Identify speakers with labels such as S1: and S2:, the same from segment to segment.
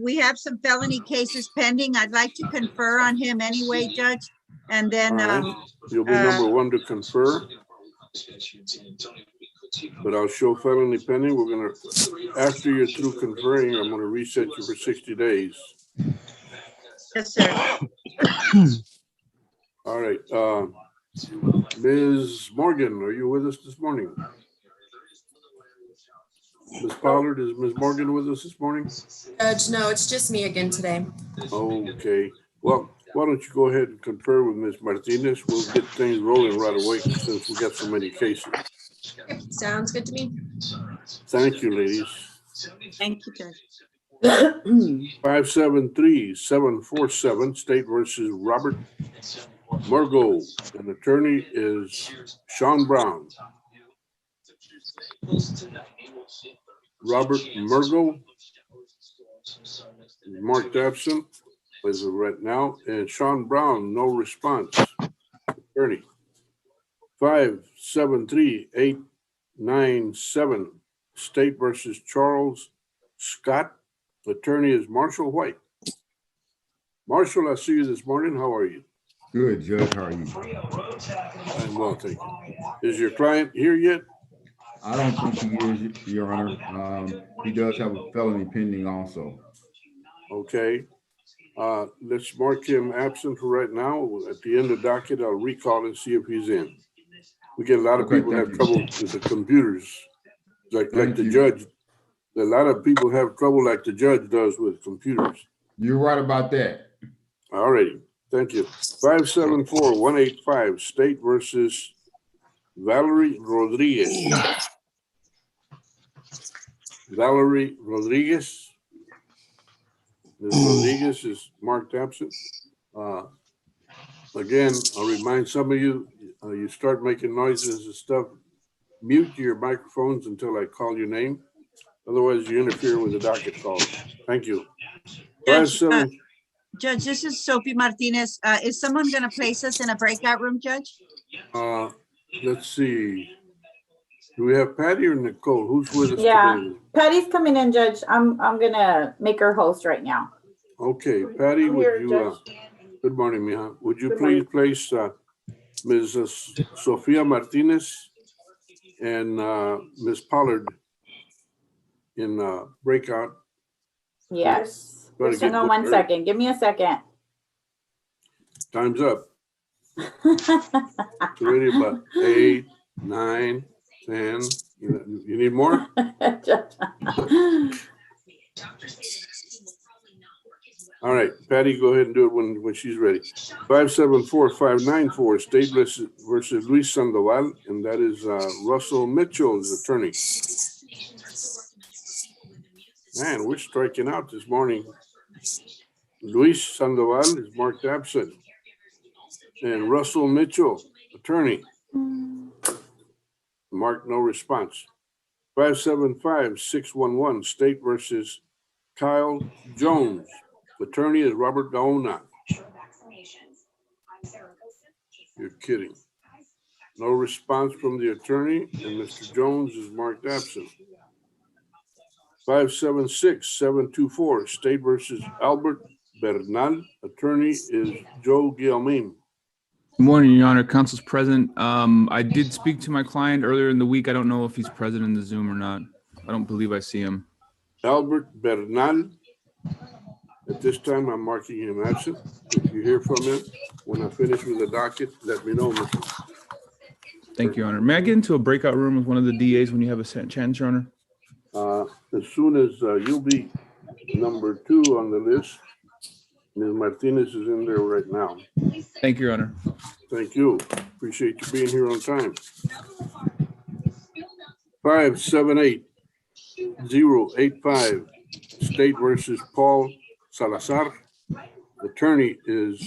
S1: we have some felony cases pending. I'd like to confer on him anyway, Judge. And then,
S2: All right. You'll be number one to confer. But I'll show felony pending. We're gonna, after you're through conferring, I'm gonna reset you for 60 days.
S1: yes, sir.
S2: All right, Ms. Morgan, are you with us this morning? Ms. Pollard, is Ms. Morgan with us this morning?
S3: Judge, no, it's just me again today.
S2: Okay, well, why don't you go ahead and confer with Ms. Martinez? We'll get things rolling right away since we got so many cases.
S3: Okay, sounds good to me.
S2: Thank you, ladies.
S1: Thank you, Judge.
S2: 573-747, State versus Robert Murgo. An attorney is Sean Brown. Robert Murgo marked absent as of right now, and Sean Brown, no response. Attorney. 573-897, State versus Charles Scott. Attorney is Marshall White. Marshall, I see you this morning. How are you?
S4: Good, Judge. How are you?
S2: I'm well, thank you. Is your client here yet?
S4: I don't think he is, Your Honor. He does have a felony pending also.
S2: Okay. Let's mark him absent for right now. At the end of the docket, I'll recall and see if he's in. We get a lot of people have trouble with the computers, like the judge. A lot of people have trouble like the judge does with computers.
S4: You're right about that.
S2: All righty. Thank you. 574-185, State versus Valerie Rodriguez. Valerie Rodriguez. Ms. Rodriguez is marked absent. Again, I'll remind some of you, you start making noises and stuff, mute your microphones until I call your name. Otherwise, you interfere with the docket call. Thank you.
S1: Judge, this is Sophie Martinez. Is someone going to place us in a breakout room, Judge?
S2: Let's see. Do we have Patty or Nicole? Who's with us today?
S5: Patty's coming in, Judge. I'm gonna make her host right now.
S2: Okay, Patty, would you? Good morning, Mija. Would you please place Ms. Sofia Martinez and Ms. Pollard in breakout?
S5: Yes. Just hang on 1 second. Give me a second.
S2: Time's up. It's already about 8, 9, 10. You need more? All right, Patty, go ahead and do it when she's ready. 574-594, State versus Luis Sandoval, and that is Russell Mitchell's attorney. Man, we're striking out this morning. Luis Sandoval is marked absent. And Russell Mitchell, attorney, marked no response. 575-611, State versus Kyle Jones. Attorney is Robert Gaona. You're kidding. No response from the attorney, and Mr. Jones is marked absent. 576-724, State versus Albert Bernal. Attorney is Joe Guillermin.
S6: Good morning, Your Honor. Counsel's present. I did speak to my client earlier in the week. I don't know if he's present in the Zoom or not. I don't believe I see him.
S2: Albert Bernal. At this time, I'm marking him absent. If you hear from him, when I finish with the docket, let me know, Mr.
S6: Thank you, Your Honor. May I get into a breakout room with one of the DAs when you have a chance, Your Honor?
S2: As soon as you'll be number 2 on the list. Ms. Martinez is in there right now.
S6: Thank you, Your Honor.
S2: Thank you. Appreciate you being here on time. 578-085, State versus Paul Salazar. Attorney is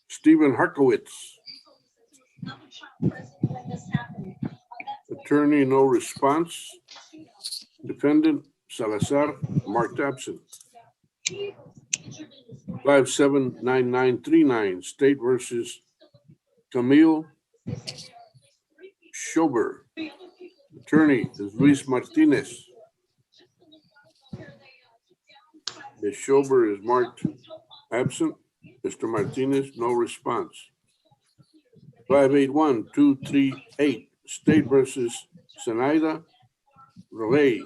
S2: Stephen Harkowitz. Attorney, no response. Defendant Salazar, marked absent. 579939, State versus Camille Schober. Attorney is Luis Martinez. Ms. Schober is marked absent. Mr. Martinez, no response. 581-238, State versus Zenaida Relay.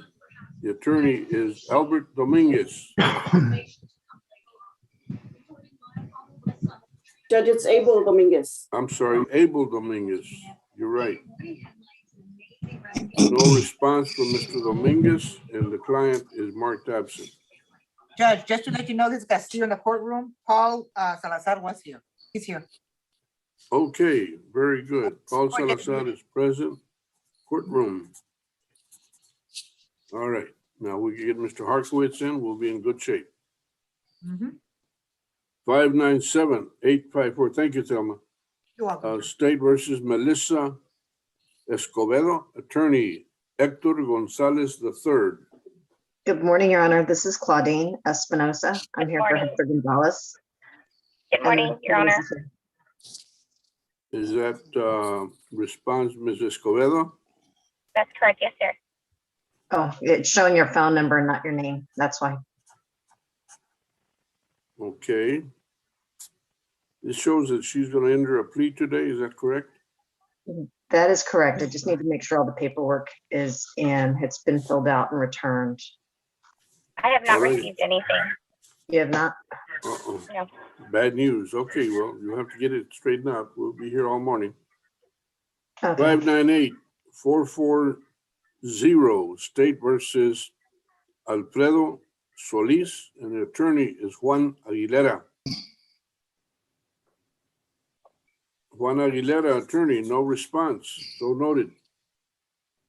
S2: The attorney is Albert Dominguez.
S7: Judge, it's Abel Dominguez.
S2: I'm sorry, Abel Dominguez. You're right. No response from Mr. Dominguez, and the client is marked absent.
S8: Judge, just to let you know, this is Castillo in the courtroom. Paul Salazar was here. He's here.
S2: Okay, very good. Paul Salazar is present. Courtroom. All right, now we can get Mr. Harkowitz in. We'll be in good shape. 597-854. Thank you, Thelma.
S8: You're welcome.
S2: State versus Melissa Escobedo, attorney Hector Gonzalez III.
S9: Good morning, Your Honor. This is Claudine Espinosa. I'm here for
S10: morning.
S9: Hector Gonzalez.
S10: Good morning, Your Honor.
S2: Is that response, Ms. Escobedo?
S10: That's correct. Yes, sir.
S9: Oh, it's showing your phone number, not your name. That's why.
S2: Okay. This shows that she's going to enter a plea today. Is that correct?
S9: That is correct. I just need to make sure all the paperwork is in. It's been filled out and returned.
S10: I have not
S2: All right.
S10: received anything.
S9: You have not?
S2: Uh-oh.
S10: No.
S2: Bad news. Okay, well, you have to get it straightened out. We'll be here all morning.
S9: Okay.
S2: 598-440, State versus Alfredo Solis, and the attorney is Juan Aguilera. Juan Aguilera, attorney, no response. So noted.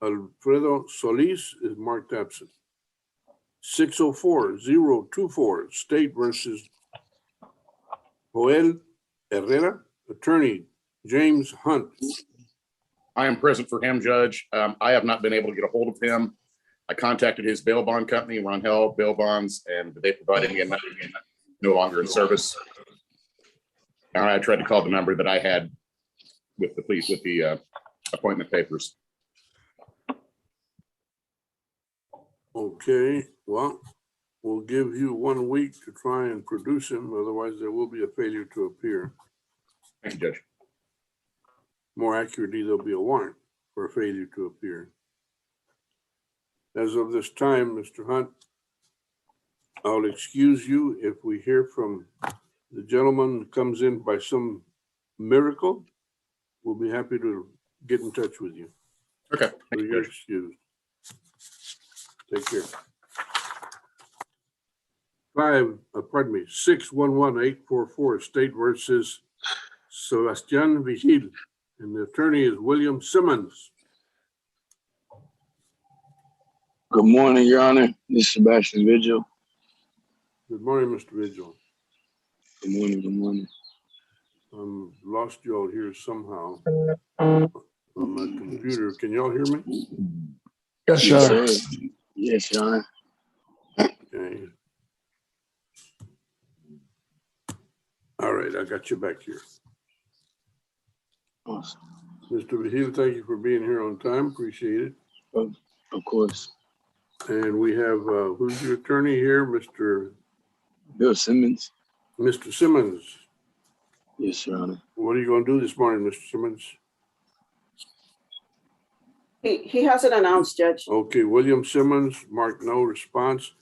S2: Alfredo Solis is marked absent. 604-024, State versus Joel Herrera, attorney James Hunt.
S11: I am present for him, Judge. I have not been able to get a hold of him. I contacted his bail bond company, Ronhell Bail Bonds, and they provided me a number no longer in service. And I tried to call the number that I had with the police, with the appointment papers.
S2: Okay, well, we'll give you 1 week to try and produce him. Otherwise, there will be a failure to appear.
S11: Thank you, Judge.
S2: More accurately, there'll be a warrant for a failure to appear. As of this time, Mr. Hunt, I'll excuse you if we hear from the gentleman who comes in by some miracle. We'll be happy to get in touch with you.
S11: Okay.
S2: So
S11: Thank you,
S2: you're
S11: Judge.
S2: excused. Take care. 611-844, State versus Sebastian Vigil, and the attorney is William Simmons.
S12: Good morning, Your Honor. This is Sebastian Vigil.
S2: Good morning, Mr. Vigil.
S12: Good morning, good morning.
S2: Lost you all here somehow on my computer. Can y'all hear me?
S12: Yes, sir. Yes, Your Honor.
S2: Okay. All right, I got you back here.
S12: Awesome.
S2: Mr. Vigil, thank you for being here on time. Appreciate it.
S12: Of course.
S2: And we have, who's your attorney here? Mr.
S12: Bill Simmons.
S2: Mr. Simmons.
S12: Yes, Your Honor.
S2: What are you going to do this morning, Mr. Simmons?
S7: He hasn't announced, Judge.
S2: Okay, William Simmons, marked no response.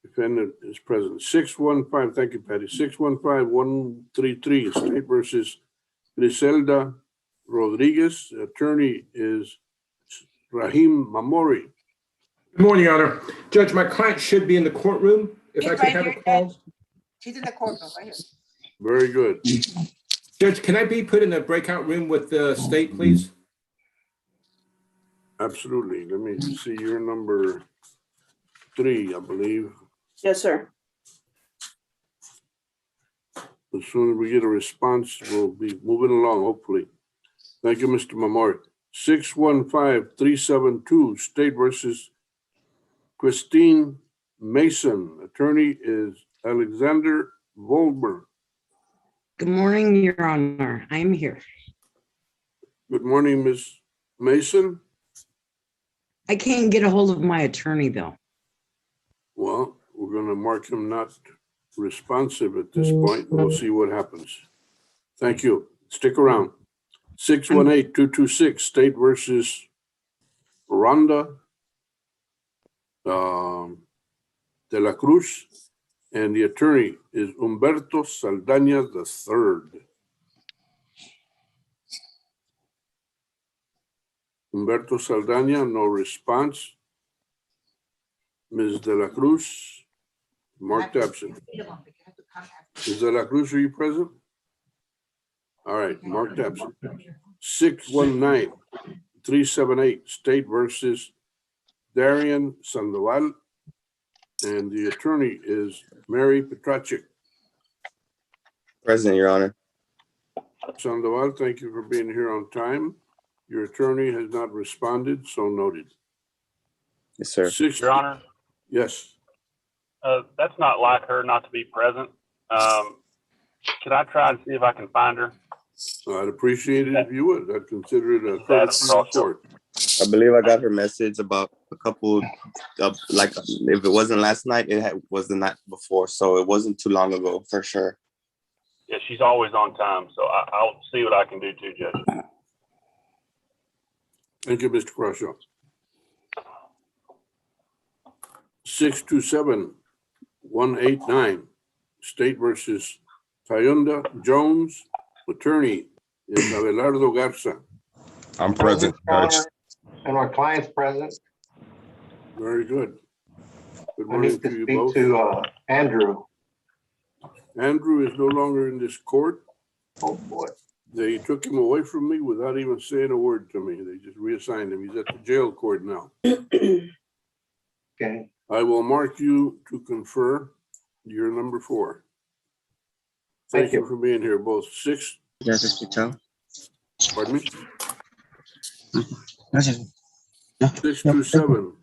S2: Defendant is present. 615, thank you, Patty. 615-133, State versus Griselda Rodriguez. Attorney is Rahim Mamori.
S13: Good morning, Your Honor. Judge, my client should be in the courtroom. If I could have a call.
S8: She's in the courtroom right here.
S2: Very good.
S13: Judge, can I be put in the breakout room with the state, please?
S2: Absolutely. Let me see your number 3, I believe.
S7: Yes, sir.
S2: As soon as we get a response, we'll be moving along, hopefully. Thank you, Mr. Mamori. 615-372, State versus Christine Mason. Attorney is Alexander Volber.
S14: Good morning, Your Honor. I'm here.
S2: Good morning, Ms. Mason.
S14: I can't get a hold of my attorney, though.
S2: Well, We're gonna mark him not responsive at this point. We'll see what happens. Thank you. Stick around. 618-226, State versus Rhonda de la Cruz, and the attorney is Humberto Saldaña III. Humberto Saldaña, no response. Ms. de la Cruz, marked absent. Ms. de la Cruz, are you present? All right, marked absent. 619-378, State versus Darian Sandoval, and the attorney is Mary Petracek.
S15: Present, Your Honor.
S2: Sandoval, thank you for being here on time. Your attorney has not responded, so noted.
S15: Yes, sir.
S16: Your Honor,
S2: Yes.
S16: that's not like her not to be present. Can I try and see if I can find her?
S2: I'd appreciate it if you would. I'd consider it a courtesy to the court.
S15: I believe I got her message about a couple of, like, if it wasn't last night, was the night before. So it wasn't too long ago, for sure.
S16: Yeah, she's always on time, so I'll see what I can do too, Judge.
S2: Thank you, Mr. Croshaw. 627-189, State versus Tayunda Jones, attorney is Abelardo Garza.
S17: I'm present, Judge.
S18: And our client's present.
S2: Very good. Good
S18: I
S2: morning
S18: need to
S2: to you
S18: speak
S2: both.
S18: to Andrew.
S2: Andrew is no longer in this court.
S18: Oh, boy.
S2: They took him away from me without even saying a word to me. They just reassigned him. He's at the jail court now.
S18: Okay.
S2: I will mark you to confer. You're number 4. Thank you for being here, both. 6. Pardon me? 627.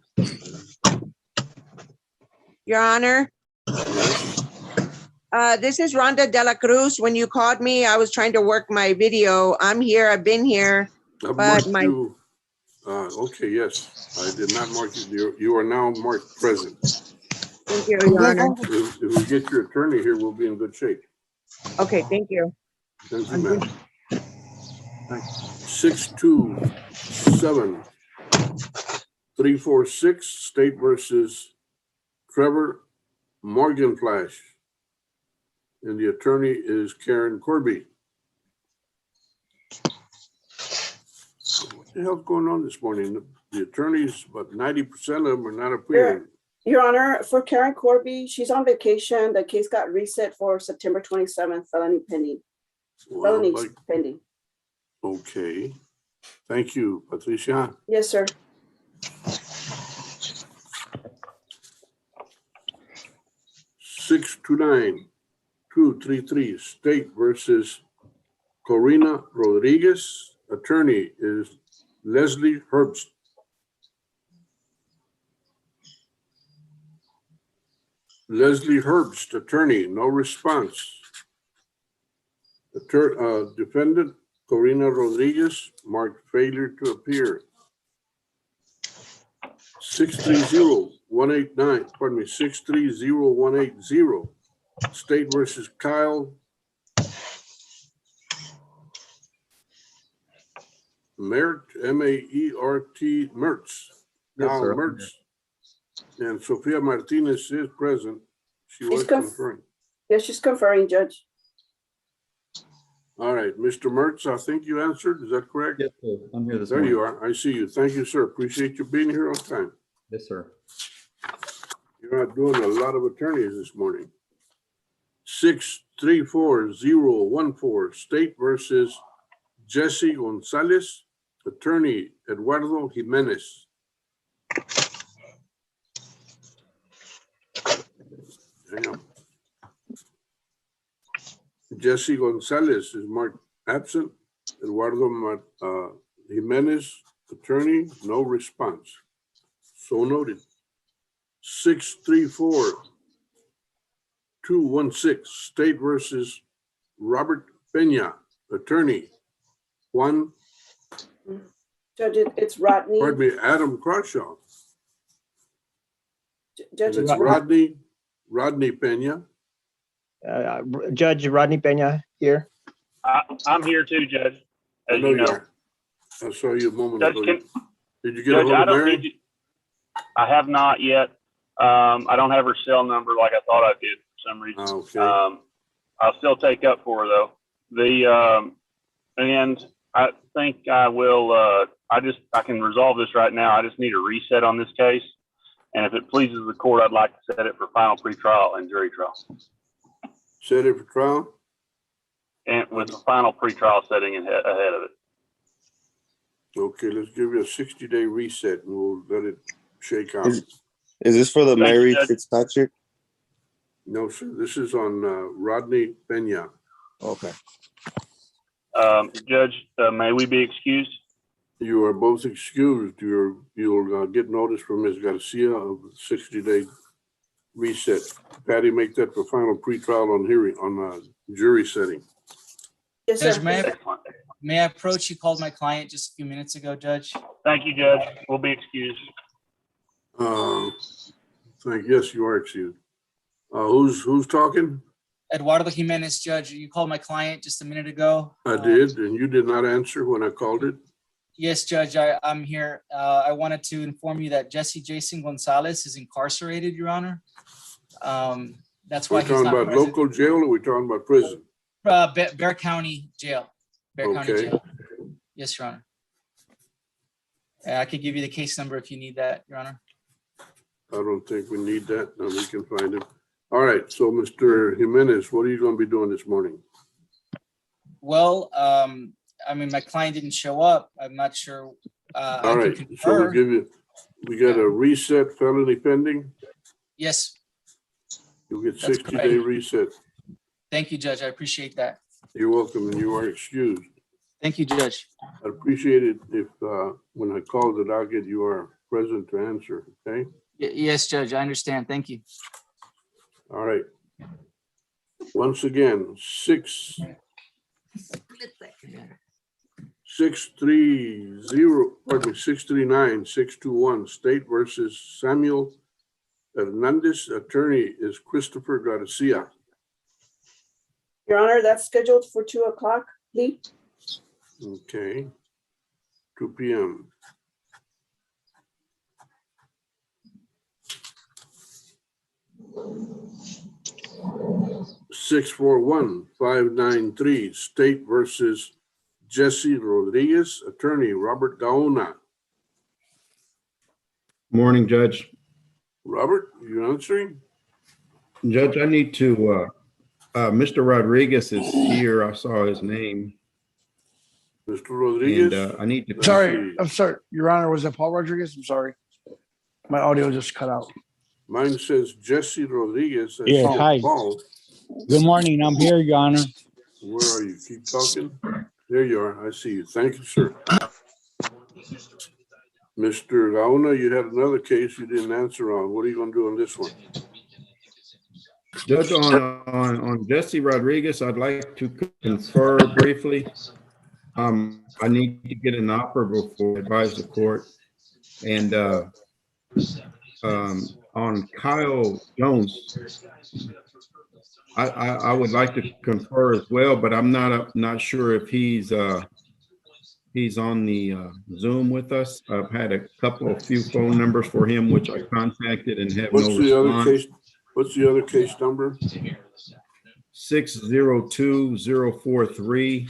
S19: Your Honor, this is Rhonda de la Cruz. When you called me, I was trying to work my video. I'm here, I've been here,
S2: I've
S19: but
S2: marked you. Okay, yes. I did not mark you. You are now marked present.
S19: Thank you, Your Honor.
S2: If we get your attorney here, we'll be in good shape.
S19: Okay, thank you.
S2: Thank you, ma'am. 627-346, State versus Trevor Morganflash. And the attorney is Karen Corby. What the hell's going on this morning? The attorneys, but 90% of them are not appearing.
S7: Your Honor, for Karen Corby, she's on vacation. The case got reset for September 27th, felony pending. Felony pending.
S2: Okay. Thank you, Patricia.
S7: Yes, sir.
S2: Six two 233, State versus Corina Rodriguez. Attorney is Leslie Herbst. Leslie Herbst, attorney, no response. Defendant Corina Rodriguez, marked failure to appear. 630-189, pardon me, 630-180, State versus Kyle Mert, M-A-E-R-T, Mertz. Kyle Mertz. And Sofia Martinez is present. She was conferring.
S7: Yes, she's conferring, Judge.
S2: All right, Mr. Mertz, I think you answered. Is that correct?
S20: Yes, sir. I'm here this
S2: There
S20: morning.
S2: you are. I see you. Thank you, sir. Appreciate you being here on time.
S20: Yes, sir.
S2: You're not doing a lot of attorneys this morning. 634-014, State versus Jesse Gonzalez, attorney Eduardo Jimenez. Damn. Jesse Gonzalez is marked absent. Eduardo Jimenez, attorney, no response. So noted. 634-216, State versus Robert Peña, attorney. Juan.
S7: Judge, it's Rodney.
S2: Pardon me, Adam Crawshaw.
S7: Judge, it's
S2: Rodney Rodney Pena.
S20: Judge Rodney Pena here.
S16: I'm here too, Judge.
S2: I
S16: As
S2: know
S16: you
S2: you
S16: know.
S2: are. I saw you a moment
S16: Judge,
S2: ago.
S16: can-
S2: Did you get a
S16: Judge,
S2: hold
S16: I
S2: of
S16: don't need
S2: Mary?
S16: you. I have not yet. I don't have her cell number like I thought I did for some reason.
S2: Okay.
S16: I'll still take up for her though. And I think I will, I can resolve this right now. I just need a reset on this case. And if it pleases the court, I'd like to set it for final pretrial and jury trial.
S2: Set it for trial?
S16: And with the final pretrial setting ahead of it.
S2: Okay, let's give you a 60-day reset and we'll let it shake out.
S15: Is this for the
S16: Thank you,
S15: Mary
S16: Judge.
S15: Fitzpatrick?
S2: No, sir. This is on Rodney Pena.
S20: Okay.
S16: Judge, may we be excused?
S2: You are both excused. You'll get notice from Ms. Garcia of the 60-day reset. Patty, make that for final pretrial on hearing on jury setting.
S7: Yes,
S21: Judge,
S7: sir.
S21: may I approach? You called my client just a few minutes ago, Judge.
S16: Thank you, Judge. We'll be excused.
S2: Yes, you are excused. Who's talking?
S21: Eduardo Jimenez, Judge. You called my client just a minute ago.
S2: I did, and you did not answer when I called it.
S21: Yes, Judge, I'm here. I wanted to inform you that Jesse Jason Gonzalez is incarcerated, Your Honor. That's why
S2: We're
S21: he's
S2: talking
S21: not
S2: about
S21: present.
S2: local jail or we're talking about prison?
S21: Bear County Jail. Bear County
S2: Okay.
S21: Jail. Yes, Your Honor. I could give you the case number if you need that, Your Honor.
S2: I don't think we need that. No, we can find him. All right, so Mr. Jimenez, what are you going to be doing this morning?
S21: Well, I mean, my client didn't show up. I'm not sure.
S2: All right, so we got a reset felony pending.
S21: Yes,
S2: You'll get
S21: That's
S2: 60-day
S21: correct.
S2: reset.
S21: thank you, Judge. I appreciate that.
S2: You're welcome, and you are excused.
S21: Thank you, Judge.
S2: I'd appreciate it if, when I call the docket, you are present to answer, okay?
S21: Yes, Judge, I understand. Thank you.
S2: All right. Once again, 639-621, State versus Samuel Hernandez. Attorney is Christopher Garcia.
S7: Your Honor, that's scheduled for 2 o'clock, please.
S2: Okay. 2 p.m. Six 41593 State versus Jesse Rodriguez. Attorney Robert Gaona.
S4: Morning, Judge.
S2: Robert, you answering?
S4: Judge, I need to, Mr. Rodriguez is here. I saw his name.
S2: Mr. Rodriguez?
S4: And I need to.
S22: I'm sorry, Your Honor, was it Paul Rodriguez? I'm sorry. My audio just cut out.
S2: Mine says Jesse Rodriguez. I
S22: Yes,
S2: see
S22: hi.
S2: Paul.
S22: Good morning, I'm here, Your Honor.
S2: Where are you? Keep talking. There you are. I see you. Thank you, sir. Mr. Gaona, you had another case you didn't answer on. What are you going to do on this one?
S4: Judge, on Jesse Rodriguez, I'd like to confer briefly. I need to get an offer before I advise the court. And on Kyle Jones, I would like to confer as well, but I'm not sure if he's on the Zoom with us. I've had a few phone numbers for him, which I contacted and have no response.
S2: What's the other case number?
S4: 602043.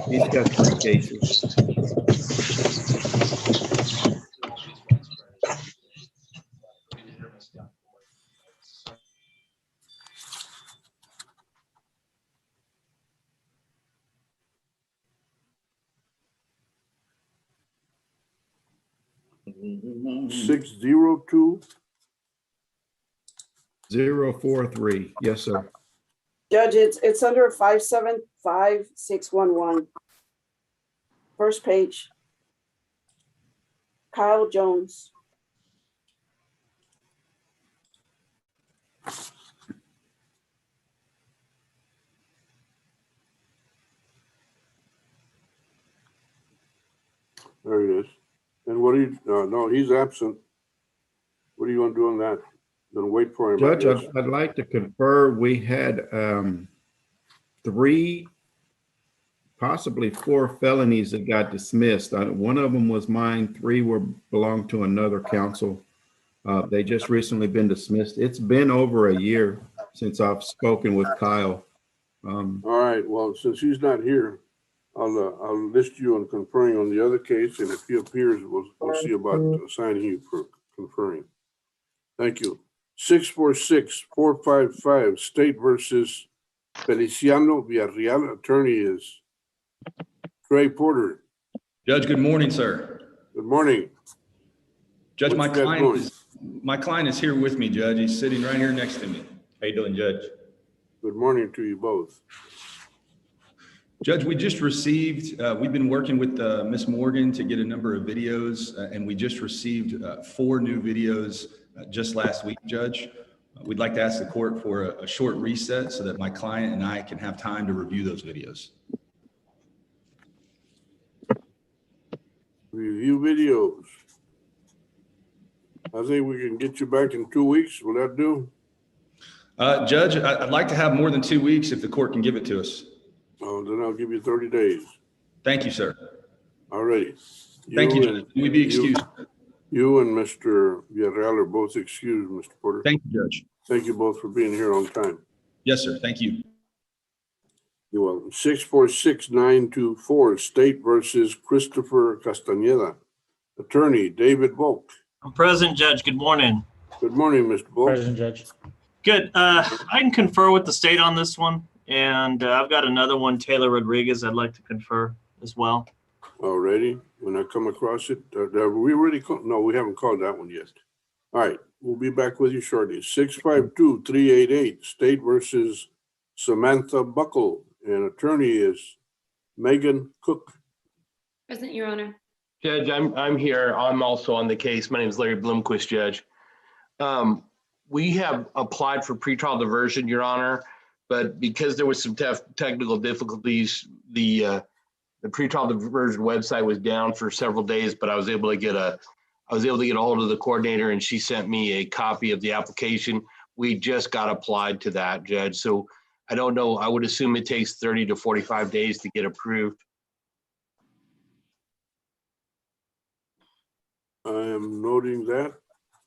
S4: He's got 3 cases.
S2: Mm-hmm. 602
S4: 043. Yes, sir.
S7: Judge, it's under 575611. First page. Kyle Jones.
S2: There he is. And what do you, no, he's absent. What are you going to do on that? Then wait for him. I
S4: Judge,
S2: guess.
S4: I'd like to confer, we had 3, possibly 4 felonies that got dismissed. One of them was mine, 3 belonged to another council. They just recently been dismissed. It's been over a year since I've spoken with Kyle.
S2: All right, well, since he's not here, I'll list you on conferring on the other case, and if he appears, we'll see about assigning you for conferring. Thank you. 646-455, State versus Feliciano Villarreal. Attorney is Trey Porter.
S1: Judge, good morning, sir.
S2: Good morning.
S1: Judge,
S2: What you got going?
S1: my client is here with me, Judge. He's sitting right here next to me. How you doing, Judge?
S2: Good morning to you both.
S1: Judge, we just received, we've been working with Miss Morgan to get a number of videos, and we just received 4 new videos just last week, Judge. We'd like to ask the court for a short reset so that my client and I can have time to review those videos.
S2: Review videos. I think we can get you back in 2 weeks. Will that do?
S1: Judge, I'd like to have more than 2 weeks if the court can give it to us.
S2: Oh, then I'll give you 30 days.
S1: Thank you, sir.
S2: All righty.
S1: Thank you, Judge. Will we be excused?
S2: You and Mr. Villarreal are both excused, Mr. Porter.
S1: Thank you, Judge.
S2: Thank you both for being here on time.
S1: Yes, sir. Thank you.
S2: You're welcome. 646-924, State versus Christopher Castañeda. Attorney David Volk.
S3: I'm present, Judge. Good morning.
S2: Good morning, Mr. Volk.
S3: Present, Judge. Good. I can confer with the state on this one, and I've got another one, Taylor Rodriguez, I'd like to confer as well.
S2: Alrighty. When I come across it, we already no, we haven't called that one yet. All right, we'll be back with you shortly. 652-388, State versus Samantha Buckle, and attorney is Megan Cook.
S23: Present, Your Honor.
S24: Judge, I'm here. I'm also on the case. My name is Larry Bloomquist, Judge. We have applied for pretrial diversion, Your Honor, but because there was some technical difficulties, the pretrial diversion website was down for several days, but I was able to get a hold of the coordinator, and she sent me a copy of the application. We just got applied to that, Judge. So I don't know. I would assume it takes 30 to 45 days to get approved.
S2: I am noting that.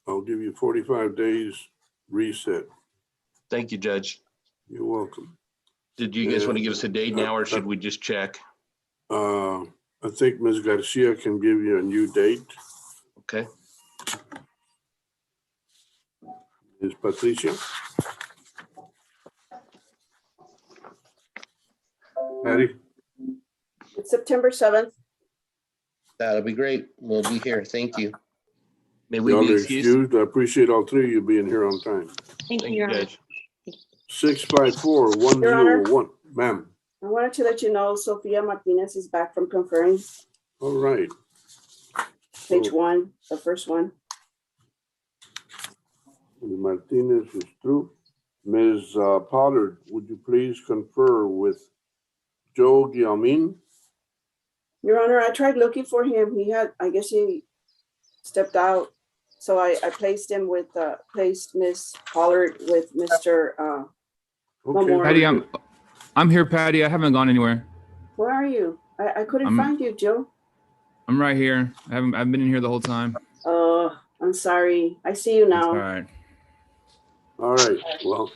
S2: I'll give you 45 days reset.
S24: Thank you, Judge.
S2: You're welcome.
S24: Did you guys want to give us a date now, or should we just check?
S2: I think Ms. Garcia can give you a new date.
S24: Okay.
S2: Ms. Patricia. Patty?
S7: It's September 7th.
S24: That'll be great. We'll be here. Thank you. May we
S2: Y'all
S24: be
S2: are
S24: excused?
S2: I appreciate all 3 of you being here on time.
S23: Thank you, Your Honor.
S24: Judge.
S2: 654-101. Ma'am.
S7: I wanted to let you know Sofia Martinez is back from conferring.
S2: All right.
S7: Page 1, the first one.
S2: Ms. Martinez is through. Ms. Pollard, would you please confer with Joe Guillaumin?
S7: Your Honor, I tried looking for him. I guess he stepped out. So I placed him with, placed Ms. Pollard with Mr. Longoria.
S6: Patty, I'm here, Patty. I haven't gone anywhere.
S7: Where are you? I couldn't find you, Joe.
S6: I'm right here. I've been in here the whole time.
S7: Oh, I'm sorry. I see you now.
S6: All right.
S2: All right. Well,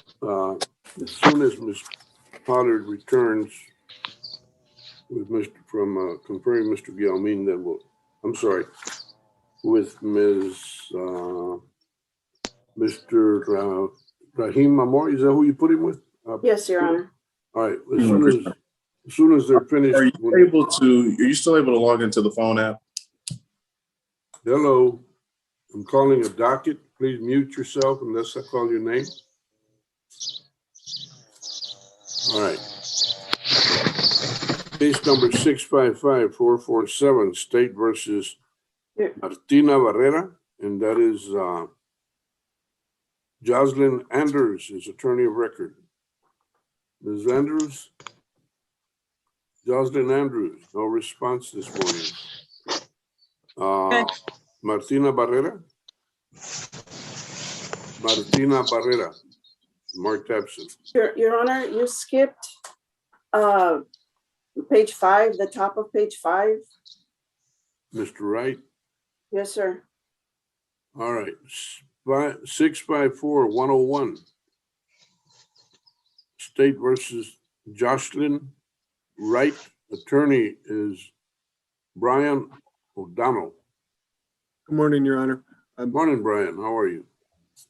S2: as soon as Ms. Pollard returns with from conferring Mr. Guillaumin, then I'm sorry, with Mr. Rahim Amor. Is that who you put him with?
S7: Yes, Your Honor.
S2: All right. As soon as they're finished.
S25: Are you still able to log into the phone app?
S2: Hello. I'm calling a docket. Please mute yourself unless I call your name. All right. Case number 655-447, State versus Martina Barrera, and that is Jocelyn Andrews, is attorney of record. Ms. Andrews? Jocelyn Andrews, no response this morning. Martina Barrera? Martina Barrera, marked absent.
S7: Your Honor, you skipped page 5, the top of page 5.
S2: Mr. Wright,
S7: Yes, sir.
S2: all right. 654-101. State versus Jocelyn Wright. Attorney is Brian O'Donnell.
S5: Good morning, Your Honor.
S2: Morning, Brian. How are you?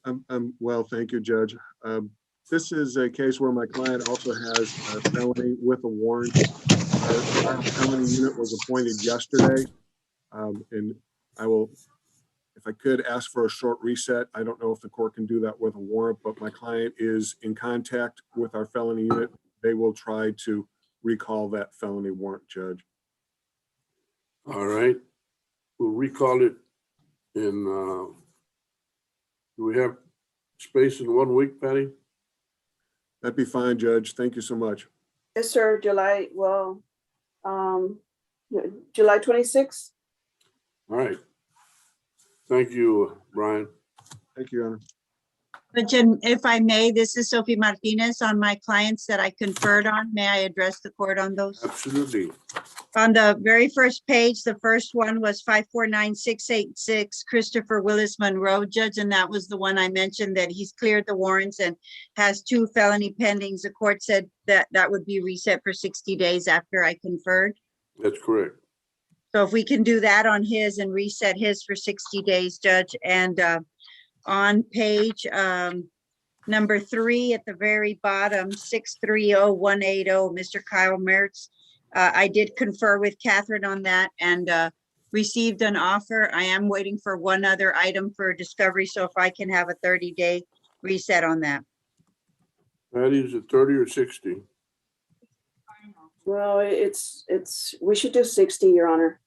S5: I'm well, thank you, Judge. This is a case where my client also has a felony with a warrant. Our felony unit was appointed yesterday, and I will, if I could, ask for a short reset. I don't know if the court can do that with a warrant, but my client is in contact with our felony unit. They will try to recall that felony warrant, Judge.
S2: All right. We'll recall it in, do we have space in 1 week, Patty?
S5: That'd be fine, Judge. Thank you so much.
S7: Yes, sir. July 26th.
S2: All right. Thank you, Brian.
S5: Thank you, Your Honor.
S9: Judge, if I may, this is Sophie Martinez on my clients that I conferred on. May I address the court on those?
S2: Absolutely.
S9: On the very first page, the first one was 549-686 Christopher Willis Monroe, Judge, and that was the one I mentioned that he's cleared the warrants and has 2 felony pendings. The court said that that would be reset for 60 days after I conferred.
S2: That's correct.
S9: So if we can do that on his and reset his for 60 days, Judge, and on page number 3 at the very bottom, 630180, Mr. Kyle Mertz. I did confer with Catherine on that and received an offer. I am waiting for one other item for discovery. So if I can have a 30-day reset on that.
S2: Patty, is it 30 or 60?
S7: Well, we should do 60, Your Honor.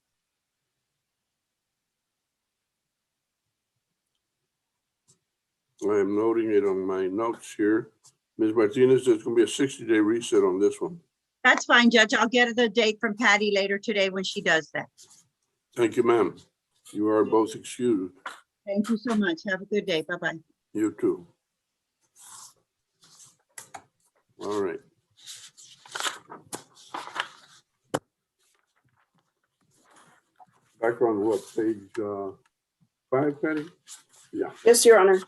S2: I am noting it on my notes here. Ms. Martinez, there's going to be a 60-day reset on this one.
S9: That's fine, Judge. I'll get the date from Patty later today when she does that.
S2: Thank you, ma'am. You are both excused.
S9: Thank you so much. Have a good day. Bye-bye.
S2: You too. All right. Back on what, page 5, Patty? Yeah.
S7: Yes, Your Honor.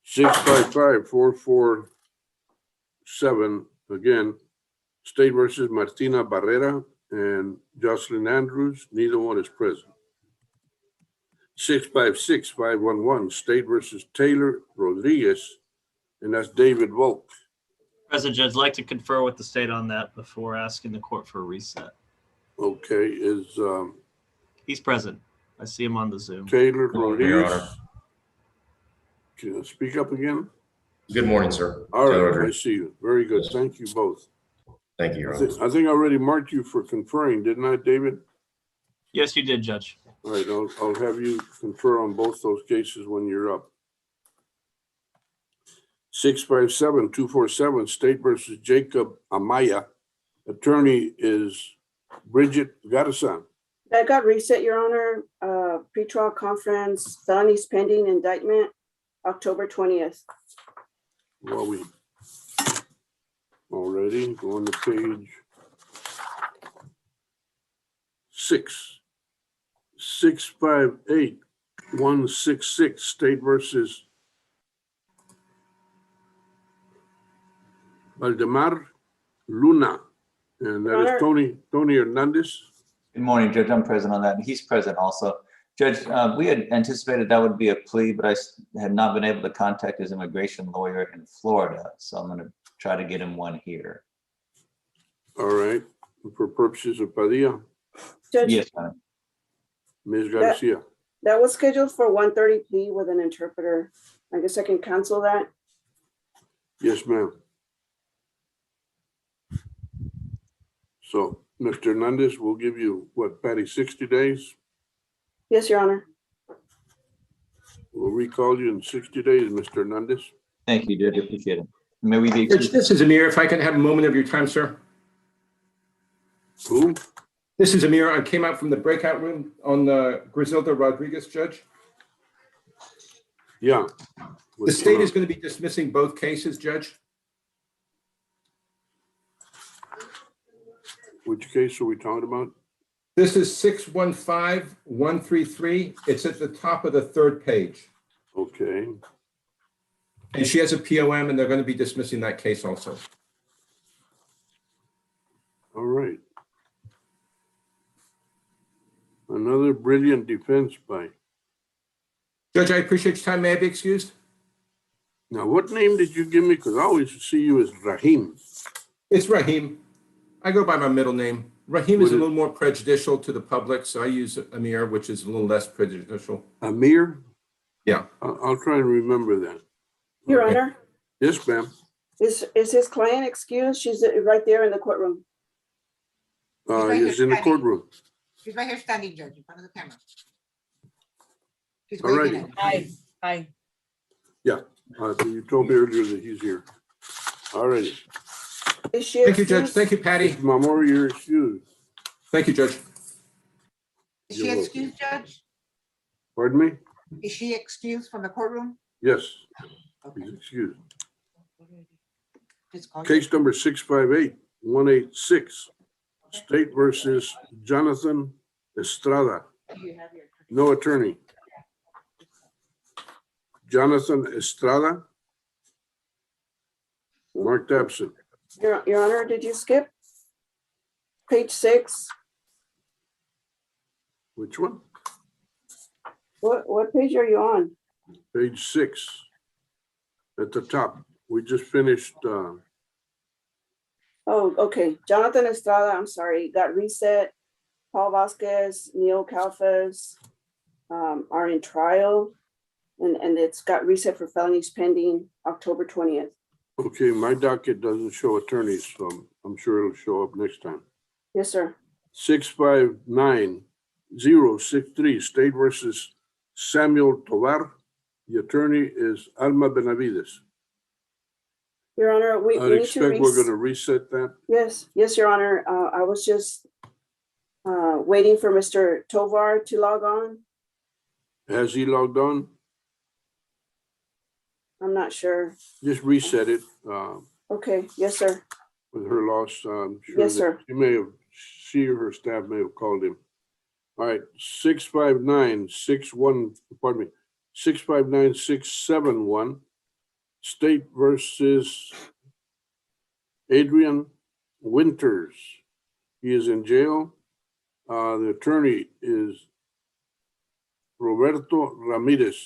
S2: 655-447, again, State versus Martina Barrera and Jocelyn Andrews, neither one is present. 656-511, State versus Taylor Rodriguez, and that's David Volk.
S3: President Judge, I'd like to confer with the state on that before asking the court for a reset.
S2: Okay, is
S3: He's present. I see him on the Zoom.
S2: Taylor
S17: morning, Your
S2: Rodriguez. Can you speak up again?
S17: Good morning, sir.
S2: All right,
S17: Taylor.
S2: I see you. Very good. Thank you both.
S17: Thank you, Your
S2: I
S17: Honor.
S2: think I already marked you for conferring, didn't I, David?
S3: Yes, you did, Judge.
S2: All right, I'll have you confer on both those cases when you're up. 657-247, State versus Jacob Amaya. Attorney is Bridget Garza.
S7: That got reset, Your Honor. Pretrial conference, felonies pending indictment, October 20th.
S2: Well, we already going to page 6. 658-166, State versus Valdemar Luna. And that is Tony Hernandez.
S10: Good morning, Judge. I'm present on that. And he's present also. Judge, we had anticipated that would be a plea, but I had not been able to contact his immigration lawyer in Florida. So I'm going to try to get him one here.
S2: All right. For purposes of Padilla.
S7: Judge,
S10: yes, ma'am.
S2: Ms. Garcia.
S7: That was scheduled for 1:30 plea with an interpreter. I guess I can cancel that.
S2: Yes, ma'am. So, Mr. Hernandez, we'll give you, what, Patty, 60 days?
S7: Yes, Your Honor.
S2: We'll recall you in 60 days, Mr. Hernandez.
S10: Thank you, Judge. Appreciate it. May we be
S13: Judge, this is Amir. If I can have a moment of your time, sir.
S2: Who?
S13: This is Amir. I came out from the breakout room on the Griselda Rodriguez, Judge.
S2: Yeah.
S13: The state is going to be dismissing both cases, Judge.
S2: Which case are we talking about?
S13: This is 615133. It's at the top of the third page.
S2: Okay.
S13: And she has a POM, and they're going to be dismissing that case also.
S2: All right. Another brilliant defense by.
S13: Judge, I appreciate your time. May I be excused?
S2: Now, what name did you give me? Because I always see you as Rahim.
S13: It's Rahim. I go by my middle name. Rahim is a little more prejudicial to the public, so I use Amir, which is a little less prejudicial.
S2: Amir?
S13: Yeah.
S2: I'll try and remember that.
S7: Your Honor,
S2: Yes, ma'am.
S7: is his client excused? She's right there in the courtroom.
S2: He's in the courtroom.
S8: She's right here standing, Judge, in front of the camera. She's
S2: All
S8: waving
S2: right.
S8: at you. Hi.
S2: Yeah. You told me earlier that he's here. All righty.
S7: Is she
S13: Thank you, Judge.
S7: excused?
S13: Thank you, Patty.
S2: Mamor, you're excused.
S13: Thank you, Judge.
S8: Is she excused, Judge?
S2: Pardon me?
S8: Is she excused from the courtroom?
S2: Yes. He's excused.
S8: Just call you.
S2: Case number 658-186. State versus Jonathan Estrada. No attorney. Jonathan Estrada. Marked absent.
S7: Your Honor, did you skip? Page 6.
S2: Which one?
S7: What page are you on?
S2: Page 6. At the top. We just finished.
S7: Oh, okay. Jonathan Estrada, I'm sorry, got reset. Paul Vasquez, Neil Calfas are in trial. And it's got reset for felonies pending October 20th.
S2: Okay, my docket doesn't show attorneys, so I'm sure it'll show up next time.
S7: Yes, sir.
S2: 659063, State versus Samuel Tovar. The attorney is Alma Benavides.
S7: Your Honor, we
S2: I
S7: need to
S2: expect we're going to reset that.
S7: Yes, Your Honor. I was just waiting for Mr. Tovar to log on.
S2: Has he logged on?
S7: I'm not sure.
S2: Just reset it.
S7: Okay, yes, sir.
S2: With her loss, I'm sure.
S7: Yes,
S2: that
S7: sir.
S2: She or her staff may have called him. All right, 659-671, State versus Adrian Winters. He is in jail. The attorney is Roberto Ramirez.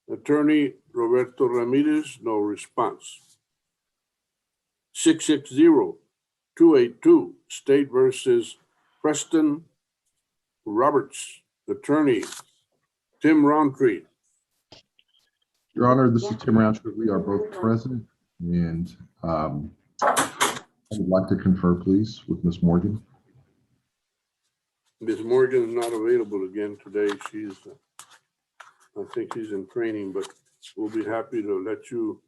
S2: Attorney Roberto Ramirez, no response. 660-282, State versus Preston Roberts. Attorney Tim Roundtree.
S11: Your Honor, this is Tim Roundtree. We are both present, and I would like to confer, please, with Ms. Morgan.
S2: Ms. Morgan is not available again today. She's, I think she's in training, but we'll be happy to let you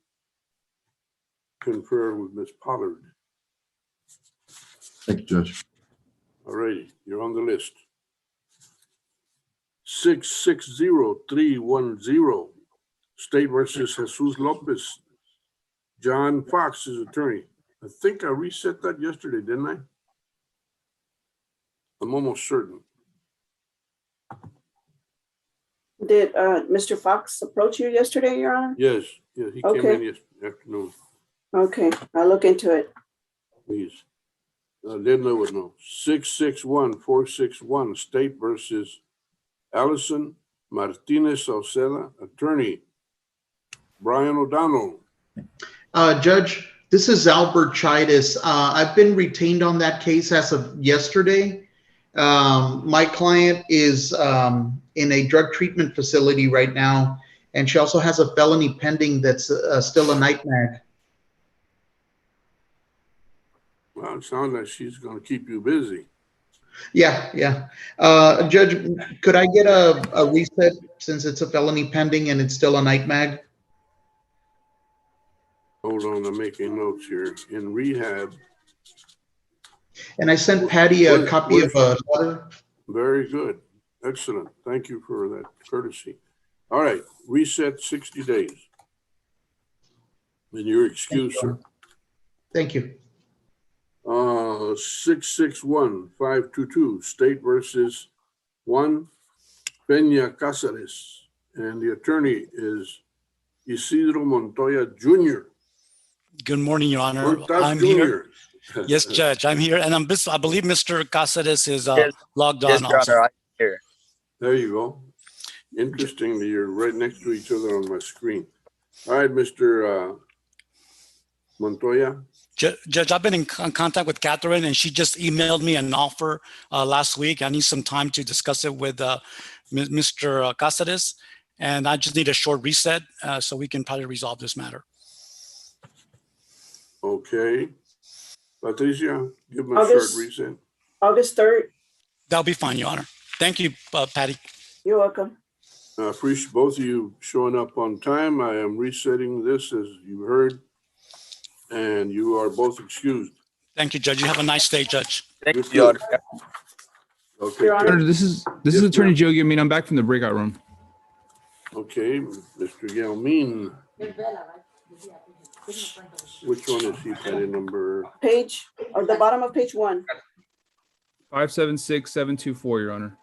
S2: confer with Ms. Pollard.
S11: Thank you, Judge.
S2: All righty, you're on the list. 660-310, State versus Jesus Lopez. John Fox is attorney. I think I reset that yesterday, didn't I? I'm almost certain.
S7: Did Mr. Fox approach you yesterday, Your Honor?
S2: Yes, he came
S7: Okay.
S2: in yesterday afternoon.
S7: Okay, I'll look into it.
S2: Please. Linda would know. 661-461, State versus Allison Martinez Sauceda, attorney. Brian O'Donnell.
S12: Judge, this is Albert Chidas. I've been retained on that case as of yesterday. My client is in a drug treatment facility right now, and she also has a felony pending that's still a nightmare.
S2: Well, it sounds like she's going to keep you busy.
S12: Yeah. Judge, could I get a reset since it's a felony pending and it's still a night mag?
S2: Hold on, I'm making notes here. In rehab.
S12: And I sent Patty a copy of a letter.
S2: Very good. Excellent. Thank you for that courtesy. All right, reset 60 days. And you're excused, sir.
S12: Thank you.
S2: 661-522, State versus Juan Peña Cáceres. And the attorney is Isidro Montoya Jr.
S14: Good morning, Your Honor.
S2: Montas
S14: I'm
S2: Jr.
S14: here. Yes, Judge, I'm here, and I believe Mr. Cáceres is logged
S15: Yes,
S14: on
S15: Your
S14: also.
S15: Honor, I'm here.
S2: There you go. Interesting that you're right next to each other on my screen. All right, Mr. Montoya.
S14: Judge, I've been in contact with Catherine, and she just emailed me an offer last week. I need some time to discuss it with Mr. Cáceres, and I just need a short reset so we can probably resolve this matter.
S2: Okay. Patricia, give him a short reset.
S7: August 3rd.
S14: That'll be fine, Your Honor. Thank you, Patty.
S7: You're welcome.
S2: I appreciate both of you showing up on time. I am resetting this as you heard, and you are both excused.
S14: Thank you, Judge. You have a nice day, Judge.
S15: Thank you, Your Honor.
S2: Okay.
S7: Your Honor,
S6: This is Attorney Joe Guillermin. I'm back from the breakout room.
S2: Okay, Mr. Gelmin. Which one is he? Patty number?
S7: page, or the bottom of page 1.
S6: 576724, Your Honor.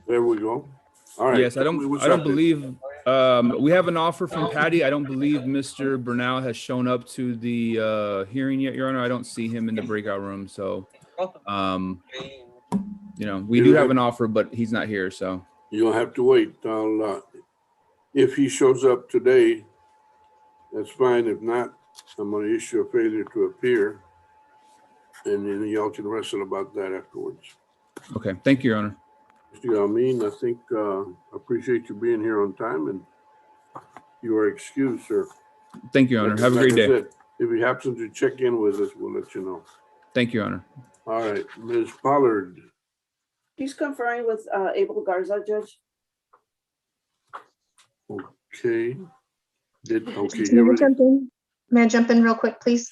S2: There we go. All right.
S6: Yes, I don't believe we have an offer from Patty. I don't believe Mr. Bernal has shown up to the hearing yet, Your Honor. I don't see him in the breakout room. So, we do have an offer, but he's not here. So
S2: you'll have to wait. If he shows up today, that's fine. If not, I'm going to issue a failure to appear, and then y'all can wrestle about that afterwards.
S6: okay, thank you, Your Honor.
S2: Mr. Galmin, I think I appreciate you being here on time, and you are excused, sir.
S6: Thank you, Your Honor. Have a great day.
S2: If he happens to check in with us, we'll let you know.
S6: Thank you, Your Honor.
S2: All right, Ms. Pollard.
S7: He's conferring with Abel Garza, Judge.
S2: Okay.
S18: May I jump in real quick, please?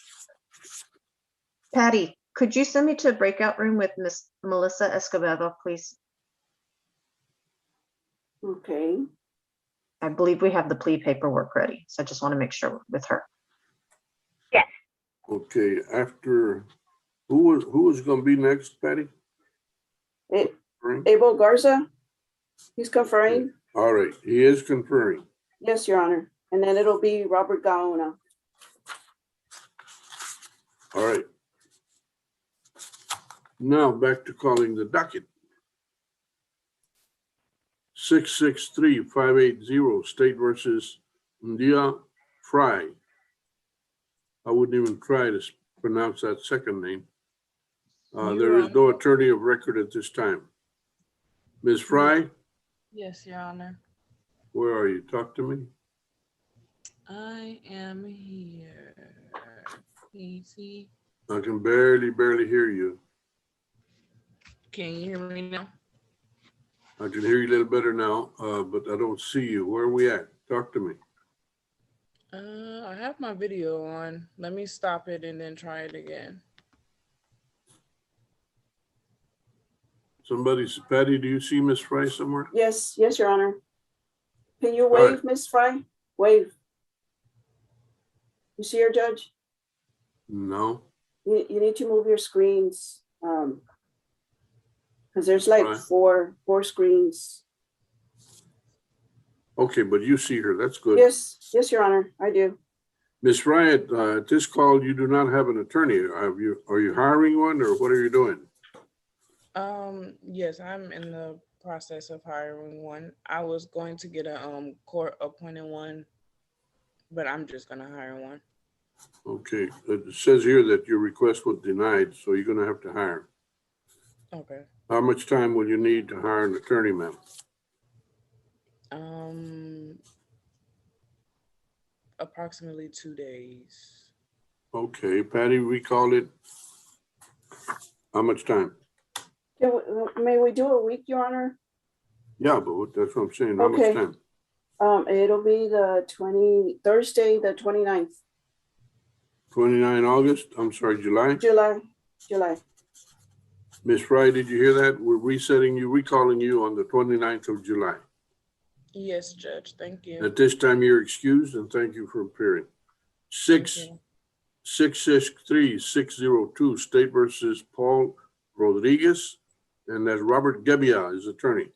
S18: Patty, could you send me to a breakout room with Miss Melissa Escobedo, please?
S7: Okay.
S18: I believe we have the plea paperwork ready, so I just want to make sure with her.
S2: Yes. Okay, after, who was going to be next, Patty?
S7: Abel Garza, he's conferring.
S2: All right, he is conferring.
S7: Yes, Your Honor. And then it'll be Robert Gaona.
S2: All right. Now back to calling the docket. 663-580, State versus Ndia Fry. I wouldn't even try to pronounce that second name. There is no attorney of record at this time. Ms. Fry?
S19: Yes, Your Honor.
S2: Where are you? Talk to me.
S19: I am here. Easy.
S2: I can barely hear you.
S19: Can you hear me now?
S2: I can hear you a little better now, but I don't see you. Where are we at? Talk to me.
S19: I have my video on. Let me stop it and then try it again.
S2: Patty, do you see Miss Fry somewhere?
S7: Yes, Your Honor. Can you wave, Miss Fry? Wave. You see her, Judge?
S2: No.
S7: You need to move your screens. Because there's like four screens.
S2: Okay, but you see her. That's good.
S7: Yes, Your Honor, I do.
S2: Ms. Fry, at this call, you do not have an attorney. Are you hiring one, or what are you doing?
S19: Yes, I'm in the process of hiring one. I was going to get a court appointed one, but I'm just gonna hire one.
S2: Okay, it says here that your request was denied, so you're gonna have to hire.
S19: Okay.
S2: How much time will you need to hire an attorney, ma'am?
S19: Approximately 2 days.
S2: Okay, Patty, recall it. How much time?
S7: May we do a week, Your Honor?
S2: Yeah, but that's what I'm saying. How
S7: Okay.
S2: much time?
S7: It'll be Thursday, the 29th.
S2: 29 August, I'm sorry, July?
S7: July.
S2: Ms. Fry, did you hear that? We're resetting you, recalling you on the 29th of July.
S19: Yes, Judge, thank you.
S2: At this time, you're excused, and thank you for appearing. 663-602, State versus Paul Rodriguez, and that's Robert Gebbia, his attorney.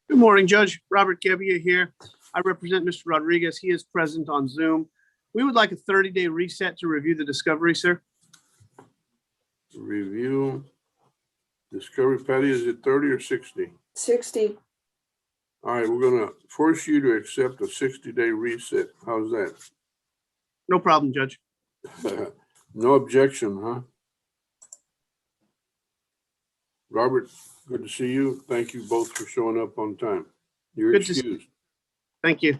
S15: Good morning, Judge. Robert Gebbia here. I represent Mr. Rodriguez. He is present on Zoom. We would like a 30-day reset to review the discovery, sir.
S2: Review discovery. Patty, is it 30 or 60?
S7: 60.
S2: All right, we're gonna force you to accept a 60-day reset. How's that?
S15: No problem, Judge.
S2: No objection, huh? Robert, good to see you. Thank you both for showing up on time. You're
S15: Good to see
S2: excused.
S15: Thank you.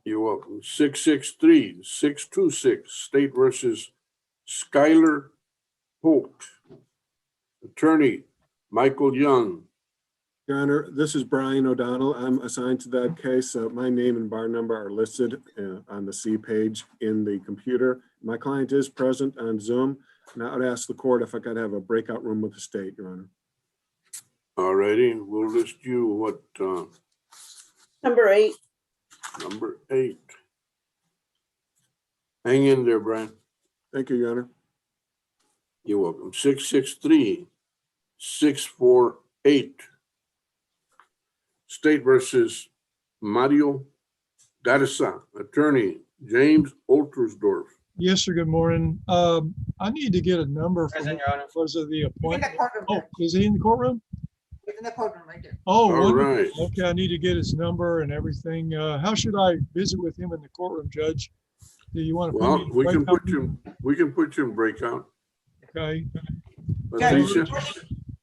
S2: You're welcome. 663-626, State versus Skylar Holt. Attorney, Michael Young.
S5: Your Honor, this is Brian O'Donnell. I'm assigned to that case. My name and bar number are listed on the C page in the computer. My client is present on Zoom, and I would ask the court if I could have a breakout room with the state, Your Honor.
S2: All righty, we'll list you what,
S7: Number 8.
S2: number 8. Hang in there, Brian.
S5: Thank you, Your Honor.
S2: You're welcome. 663-648. State versus Mario Garza, attorney, James Oltersdorf.
S16: Yes, sir. Good morning. I need to get a number from because of the appointment. Oh, is he in the courtroom?
S8: He's in the courtroom right there.
S16: Oh,
S2: All
S16: wonderful.
S2: right.
S16: Okay, I need to get his number and everything. How should I visit with him in the courtroom, Judge? Do you want to?
S2: Well, we can
S16: breakout
S2: put you, we can put you in breakout.
S16: Okay.
S2: Patricia?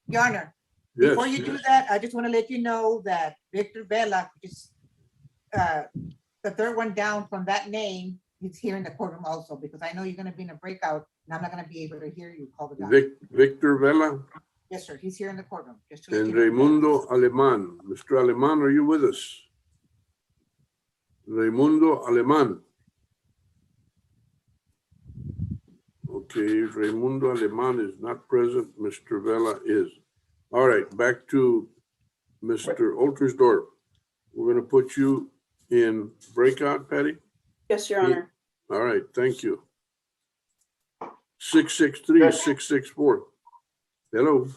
S8: Your Honor,
S2: Yes,
S8: before you do that, I just want to let you know that Victor Vela, which is the third one down from that name, he's here in the courtroom also, because I know you're going to be in a breakout and I'm not going to be able to hear you call the doctor.
S2: Victor Vela
S8: Yes, sir. He's here in the courtroom. Just to let
S2: and
S8: you know.
S2: Raimundo Aleman. Mr. Aleman, are you with us? Raimundo Aleman. Okay, Raimundo Aleman is not present. Mr. Vela is. All right, back to Mr. Oltersdorf. We're going to put you in breakout, Patty.
S7: Yes, Your Honor.
S2: All right, thank you. 663-664. Hello.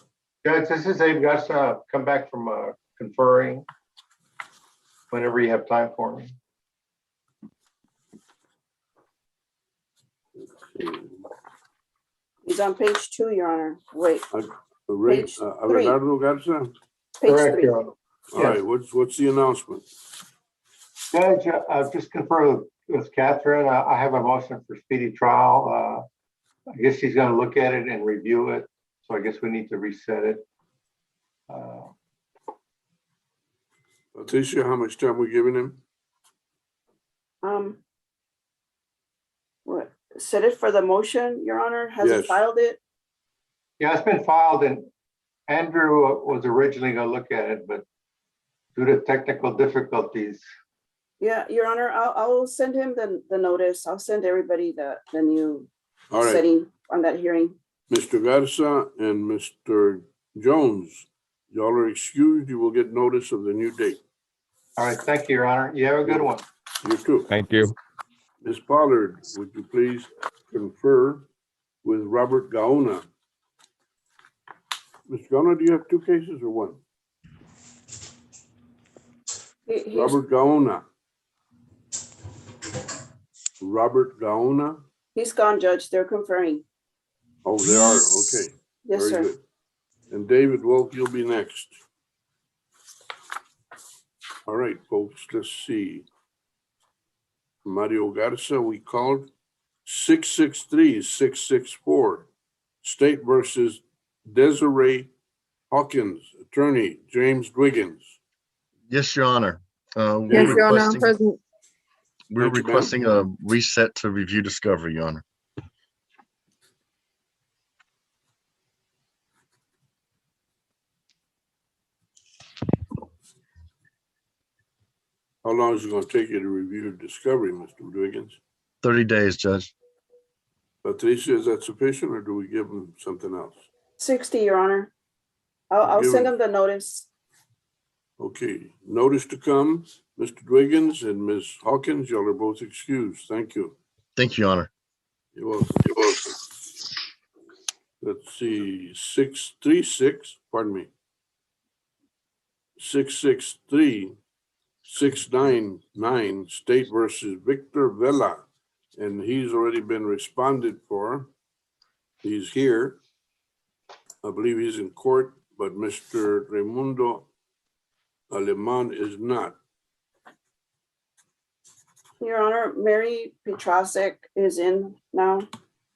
S20: Judge, this is Abe Gus. Come back from conferring whenever you have time for me.
S7: He's on page 2, Your Honor. Wait. Page 3.
S2: Abelardo Garza?
S7: Page
S20: Correct,
S7: 3.
S20: Your Honor.
S2: All right, what's the announcement?
S20: Judge, I've just confirmed with Catherine. I have a motion for speedy trial. I guess she's going to look at it and review it. So I guess we need to reset it.
S2: Patricia, how much time we giving him?
S7: What? Set it for the motion, Your Honor? Has
S2: Yes.
S7: it filed it?
S20: Yeah, it's been filed and Andrew was originally going to look at it, but due to technical difficulties.
S7: Yeah, Your Honor, I'll send him the notice. I'll send everybody the new
S2: All right.
S7: setting on that hearing.
S2: Mr. Garza and Mr. Jones, y'all are excused. You will get notice of the new date.
S20: All right, thank you, Your Honor. You have a good one.
S2: You too.
S6: Thank you.
S2: Ms. Pollard, would you please confer with Robert Gaona? Mr. Gaona, do you have 2 cases or 1? Robert Gaona. Robert Gaona?
S7: He's gone, Judge. They're conferring.
S2: Oh, they are. Okay.
S7: Yes,
S2: Very
S7: sir.
S2: good. And David Wolf, you'll be next. All right, folks, let's see. Mario Garza, we called 663-664, State versus Desiree Hawkins, attorney, James Dwiggins.
S21: Yes, Your Honor.
S2: Yes, Your Honor, I'm
S21: present. We're
S2: Thank you, ma'am.
S21: requesting a reset to review discovery, Your Honor.
S2: How long is it going to take you to review the discovery, Mr. Dwiggins?
S21: 30 days, Judge.
S2: Patricia, is that sufficient or do we give him something else?
S7: 60, Your Honor. I'll
S2: Give
S7: send
S2: it-
S7: them the notice.
S2: Okay, notice to come, Mr. Dwiggins and Ms. Hawkins, y'all are both excused. Thank you.
S21: Thank you, Your Honor.
S2: You're welcome. You're welcome. Let's see, 636, pardon me. 663-699, State versus Victor Vela. And he's already been responded for. He's here. I believe he's in court, but Mr. Raimundo Aleman is not.
S7: Your Honor, Mary Petrasek is in now.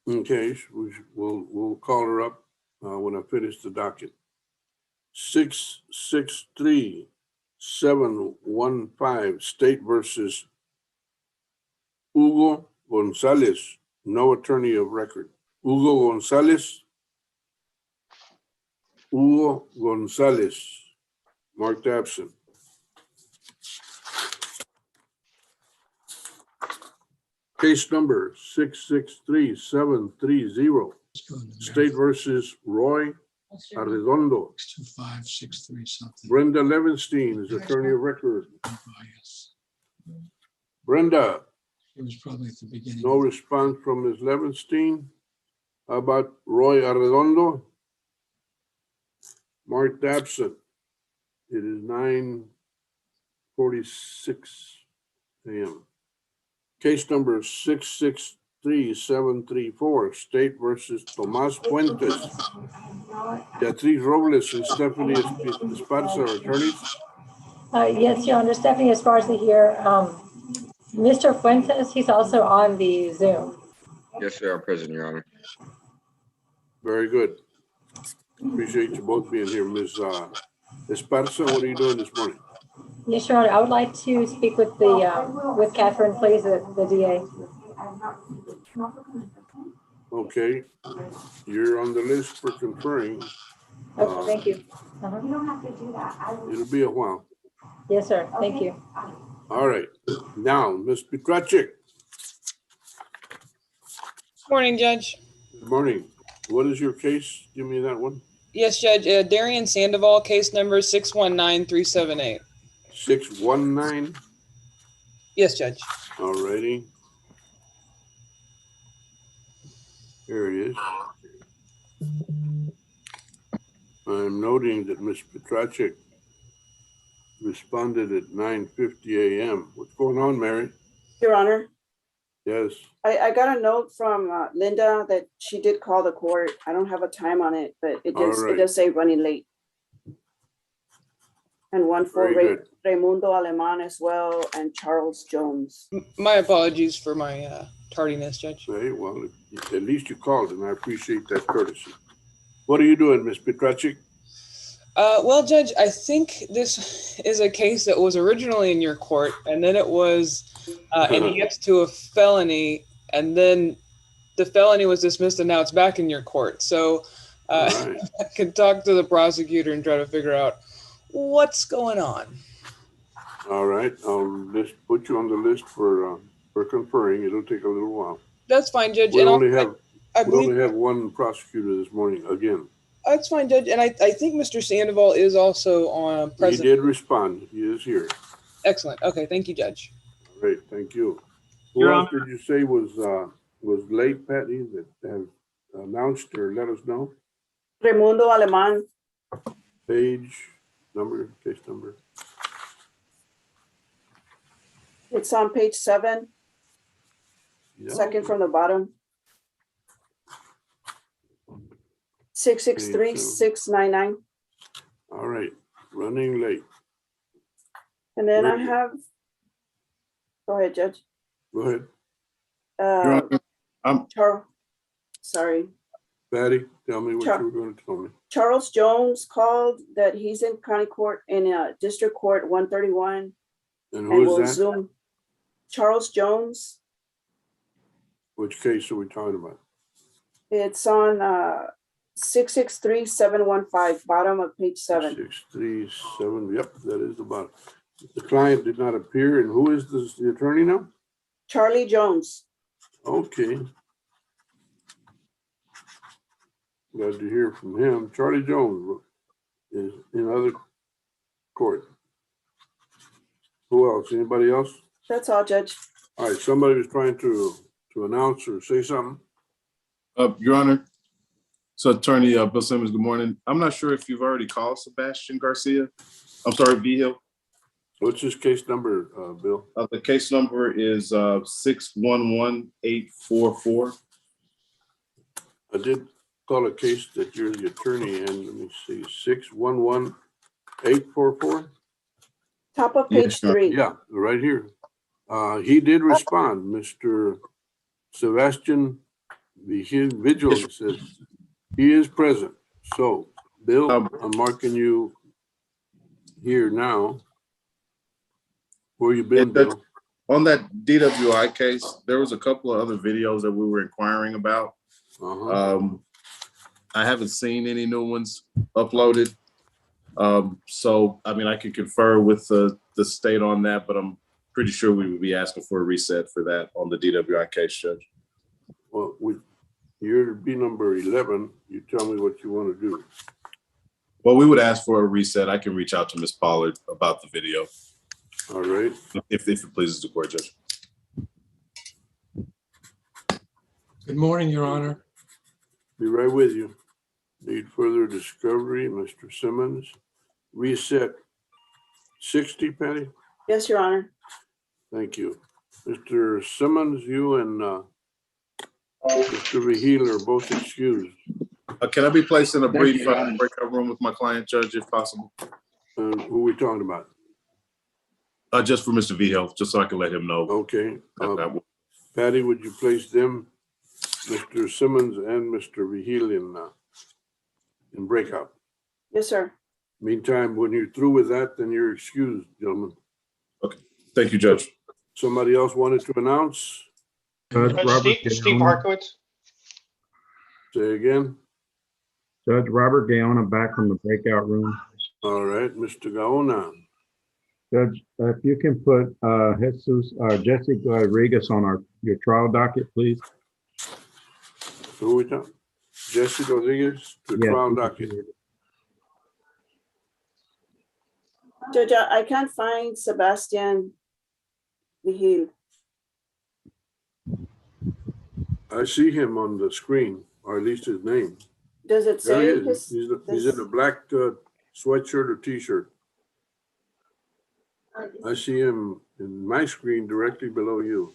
S2: Okay, we'll call her up when I finish the docket. 663-715, State versus Hugo Gonzalez, no attorney of record. Hugo Gonzalez. Hugo Gonzalez, marked absent. Case number 663-730, State versus Roy Arredondo.
S16: 62563 something.
S2: Brenda Levenstein is attorney of record. Brenda,
S16: It was probably at the beginning.
S2: no response from Ms. Levenstein. How about Roy Arredondo? Marked absent. It is 9:46 a.m. Case number 663-734, State versus Tomas Fuentes. Beatriz Robles and Stephanie Esparza are attorneys.
S1: Yes, Your Honor, Stephanie Esparza here. Mr. Fuentes, he's also on the Zoom.
S4: Yes, sir, I'm present, Your Honor.
S2: Very good. Appreciate you both being here. Ms. Esparza, what are you doing this morning?
S1: Yes, Your Honor, I would like to speak with with Catherine, please, the DA.
S2: Okay, you're on the list for conferring.
S1: Okay, thank you.
S2: It'll be a while.
S1: Yes, sir, thank you.
S2: All right, now, Ms. Petracek.
S22: Morning, Judge.
S2: Good morning. What is your case? Give me that one.
S22: Yes, Judge. Darian Sandoval, case number 619378.
S2: 619.
S22: Yes, Judge.
S2: All righty. Here it is. I'm noting that Ms. Petracek responded at 9:50 a.m. What's going on, Mary?
S7: Your Honor,
S2: Yes.
S7: I got a note from Linda that she did call the court. I don't have a time on it, but it
S2: All
S7: does,
S2: right.
S7: it does say running late. And one for
S2: Very good.
S7: Raimundo Aleman as well, and Charles Jones.
S22: My apologies for my tardiness, Judge.
S2: Okay, well, at least you called, and I appreciate that courtesy. What are you doing, Ms. Petracek?
S22: Well, Judge, I think this is a case that was originally in your court, and then it was enhanced to a felony, and then the felony was dismissed, and now it's back in your court. So
S2: right.
S22: I can talk to the prosecutor and try to figure out what's going on.
S2: All right, I'll just put you on the list for conferring. It'll take a little while.
S22: That's fine, Judge.
S2: We
S22: And
S2: only
S22: I believe
S2: only have one prosecutor this morning again.
S22: that's fine, Judge. And I think Mr. Sandoval is also on
S2: He
S22: present.
S2: did respond. He is here.
S22: Excellent. Okay, thank you, Judge.
S2: All right, thank you. Who
S3: Your
S2: else did you say was late, Patty, that have announced or let us know?
S7: Raimundo Aleman,
S2: Page number, case number.
S7: it's on page 7,
S2: Yeah.
S7: second from the bottom. 663-699.
S2: All right, running late.
S7: And then I
S2: Ricky.
S7: have, go ahead, Judge.
S2: Go ahead,
S7: Sorry.
S2: Patty, tell me what
S7: Char-
S2: you were going to tell me.
S7: Charles Jones called that he's in county court in District Court 131
S2: And
S7: and
S2: who
S7: will
S2: is that?
S7: Zoom. Charles Jones,
S2: Which case are we talking about?
S7: it's on 663-715, bottom of page 7.
S2: 637, yep, that is the bottom. The client did not appear, and who is the attorney now?
S7: Charlie Jones.
S2: Okay. Glad to hear from him. Charlie Jones, is in other court. Who else? Anybody else?
S7: That's all, Judge.
S2: All right, somebody was trying to announce or say something.
S9: Your Honor, so Attorney Bill Simmons, good morning. I'm not sure if you've already called Sebastian Garcia. I'm sorry, Vigil.
S2: What's his case number, Bill?
S9: The case number is 611844.
S2: I did call a case that you're the attorney in. Let me see, 611844.
S7: Top of page 3.
S2: Yeah, right here. He did respond, Mr. Sebastian Vigil says he is present. So, Bill, I'm marking you here now. Where you been, Bill?
S9: On that DWI case, there was a couple of other videos that we were inquiring about. I haven't seen any new ones uploaded. So, I mean, I could confer with the state on that, but I'm pretty sure we would be asking for a reset for that on the DWI case, Judge.
S2: Well, you're B number 11. You tell me what you want to do.
S9: Well, we would ask for a reset. I can reach out to Ms. Pollard about the video.
S2: All right.
S9: If it pleases the court, Judge.
S16: Good morning, Your Honor.
S2: Be right with you. Need further discovery, Mr. Simmons. Reset 60, Patty?
S7: Yes, Your Honor.
S2: Thank you. Mr. Simmons, you and Mr. Vigil are both excused.
S9: Can I be placed in a brief breakout room with my client, Judge, if possible?
S2: Who are we talking about?
S9: Just for Mr. Vigil, just so I can let him know.
S2: Okay. Patty, would you place them, Mr. Simmons and Mr. Vigil, in breakout?
S7: Yes, sir.
S2: Meantime, when you're through with that, then you're excused, gentlemen.
S9: Okay. Thank you, Judge.
S2: Somebody else wanted to announce?
S17: Steve Harkowitz.
S2: Say again.
S17: Judge Robert Gaona back from the breakout room.
S2: All right, Mr. Gaona.
S17: Judge, if you can put Jesse Rodriguez on your trial docket, please.
S2: Who are we talking? Jesse Rodriguez to trial docket.
S7: Judge, I can't find Sebastian Vigil.
S2: I see him on the screen, or at least his name.
S7: Does it
S2: There he
S7: say
S2: is. He's in a black sweatshirt or t-shirt. I see him in my screen directly below you.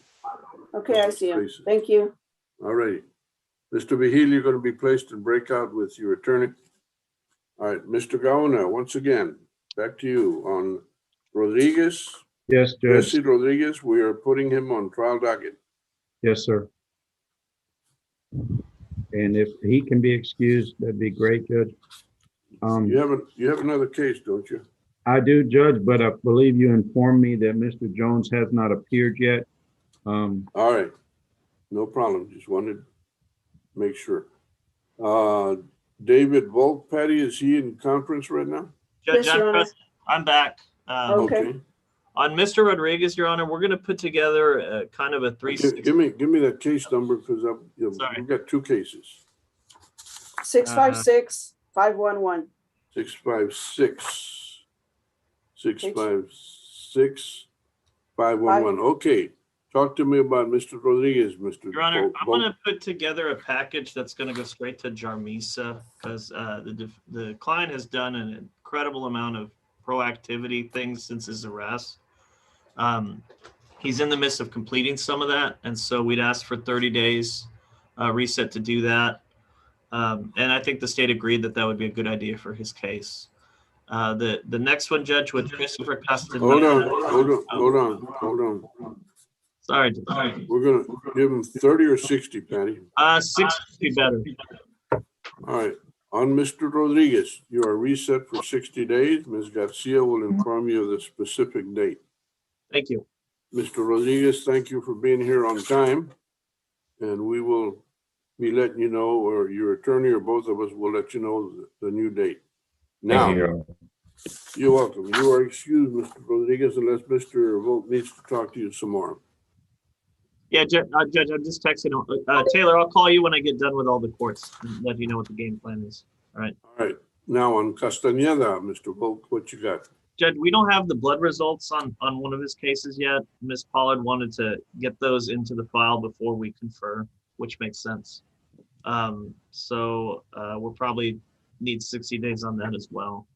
S7: Okay, I see him. Thank you.
S2: All righty. Mr. Vigil, you're going to be placed in breakout with your attorney. All right, Mr. Gaona, once again, back to you on Rodriguez.
S17: Yes, Judge.
S2: Jesse Rodriguez, we are putting him on trial docket.
S17: Yes, sir. And if he can be excused, that'd be great, Judge.
S2: You have another case, don't you?
S17: I do, Judge, but I believe you informed me that Mr. Jones has not appeared yet.
S2: All right, no problem. Just wanted to make sure. David Volk, Patty, is he in conference right now?
S3: Judge, I'm back.
S2: Okay.
S3: On Mr. Rodriguez, Your Honor, we're going to put together a kind of a 360.
S2: Give me that case number because we've got two cases.
S7: 656 511.
S2: 656 656 511. Okay. Talk to me about Mr. Rodriguez, Mr.
S3: Your Honor, I'm going to put together a package that's going to go straight to Jarmisa because the client has done an incredible amount of proactivity things since his arrest. He's in the midst of completing some of that, and so we'd ask for 30 days reset to do that. And I think the state agreed that that would be a good idea for his case. The next one, Judge, with Christopher Castaneda.
S2: Hold on.
S3: Sorry.
S2: We're going to give him 30 or 60, Patty.
S3: 60 better.
S2: All right. On Mr. Rodriguez, you are reset for 60 days. Ms. Garcia will inform you of the specific date.
S3: Thank you.
S2: Mr. Rodriguez, thank you for being here on time. And we will be letting you know, or your attorney or both of us will let you know the new date. Now, you're welcome. You are excused, Mr. Rodriguez, unless Mr. Volk needs to talk to you some more.
S3: Yeah, Judge, I'm just texting. Taylor, I'll call you when I get done with all the courts and let you know what the game plan is. All right.
S2: All right. Now on Castañeda, Mr. Volk, what you got?
S3: Judge, we don't have the blood results on one of his cases yet. Ms. Pollard wanted to get those into the file before we confer, which makes sense. So we'll probably need 60 days on that as well.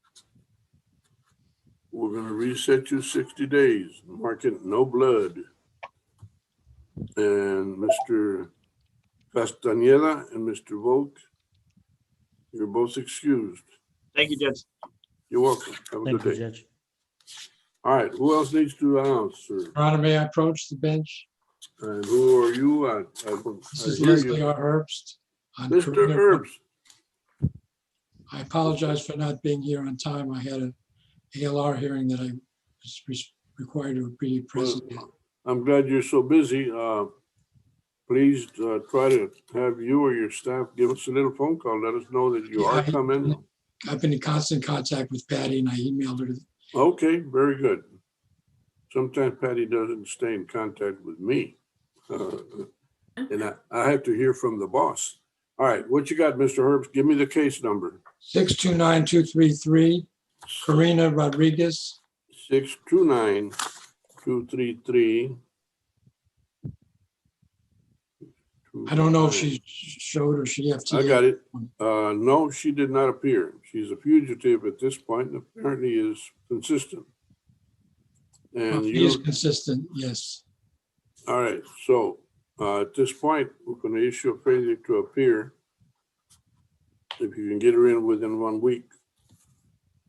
S2: We're gonna reset you 60 days, mark it no blood. And Mr. Castañeda and Mr. Volk, you're both excused.
S3: Thank you, Judge.
S2: You're welcome. Have a
S10: Thank
S2: good
S10: you,
S2: day.
S10: Judge.
S2: All right, who else needs to announce, sir?
S16: Your Honor, may I approach the bench?
S2: And who are you?
S16: This is
S2: hear
S16: Leslie
S2: you.
S16: R. Herbst. on
S2: Mr.
S16: Carina.
S2: Herbst.
S16: I apologize for not being here on time. I had an ALR hearing that I was required to be present at.
S2: I'm glad you're so busy. Please try to have you or your staff give us a little phone call. Let us know that you are coming.
S16: I've been in constant contact with Patty and I emailed her.
S2: Okay, very good. Sometimes Patty doesn't stay in contact with me. And I have to hear from the boss. All right, what you got, Mr. Herbst? Give me the case number.
S16: 629233, Karina Rodriguez.
S2: 629233.
S16: I don't know if she showed or she FTA.
S2: I got it. No, she did not appear. She's a fugitive at this point and apparently is consistent. And
S16: She is consistent, yes.
S2: All right, so at this point, we're going to issue a failure to appear. If you can get her in within 1 week,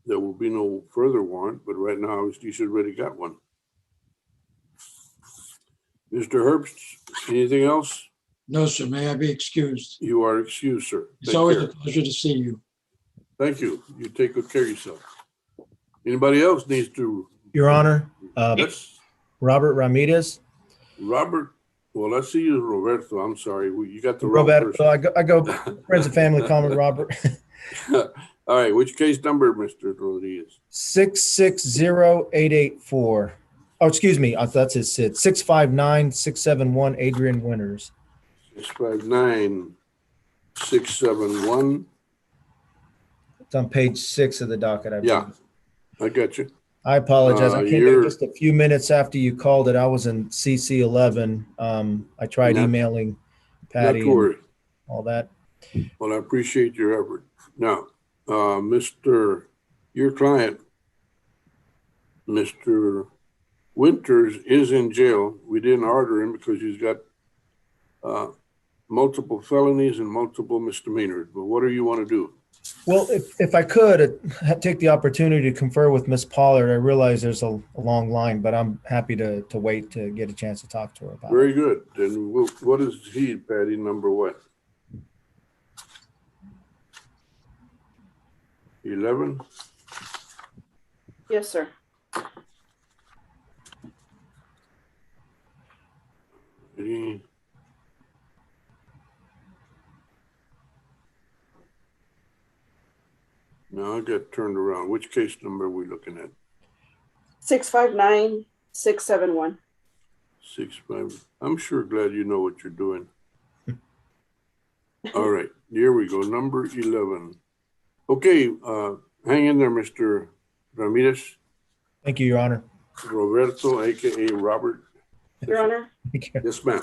S2: there will be no further warrant, but right now, she's already got one. Mr. Herbst, anything else?
S16: No, sir. May I be excused?
S2: You are excused, sir.
S16: It's
S2: Take
S16: always
S2: care.
S16: a pleasure to see you.
S2: Thank you. You take good care of yourself. Anybody else needs to?
S10: Your Honor,
S2: Yes,
S10: Robert Ramirez.
S2: Robert. Well, I see you, Roberto. I'm sorry. You got the wrong person.
S10: Roberto, I go friends and family call me Robert.
S2: All right, which case number, Mr. Rodriguez?
S10: 660884. Oh, excuse me. That's his SID. 659671 Adrian Winters.
S2: 659671.
S10: It's on page 6 of the docket. I
S2: Yeah,
S10: believe.
S2: I got you.
S10: I apologize. I came in
S2: you're-
S10: just a few minutes after you called it. I was in CC 11. I tried
S2: Not-
S10: emailing
S2: Not
S10: Patty
S2: to
S10: and
S2: worry.
S10: all that.
S2: Well, I appreciate your effort. Now, your client, Mr. Winters, is in jail. We didn't order him because he's got multiple felonies and multiple misdemeanors. But what do you want to do?
S10: Well, if I could take the opportunity to confer with Miss Pollard, I realize there's a long line, but I'm happy to wait to get a chance to talk to her about it.
S2: Very good. Then what is he, Patty, number what? 11?
S7: Yes, sir.
S2: No, I got turned around. Which case number are we looking at?
S7: 659671.
S2: 65. I'm sure glad you know what you're doing. All right, here we go. Number 11. Okay, hang in there, Mr. Ramirez.
S10: Thank you, Your Honor.
S2: Roberto, aka Robert.
S7: Your Honor,
S2: Yes, ma'am.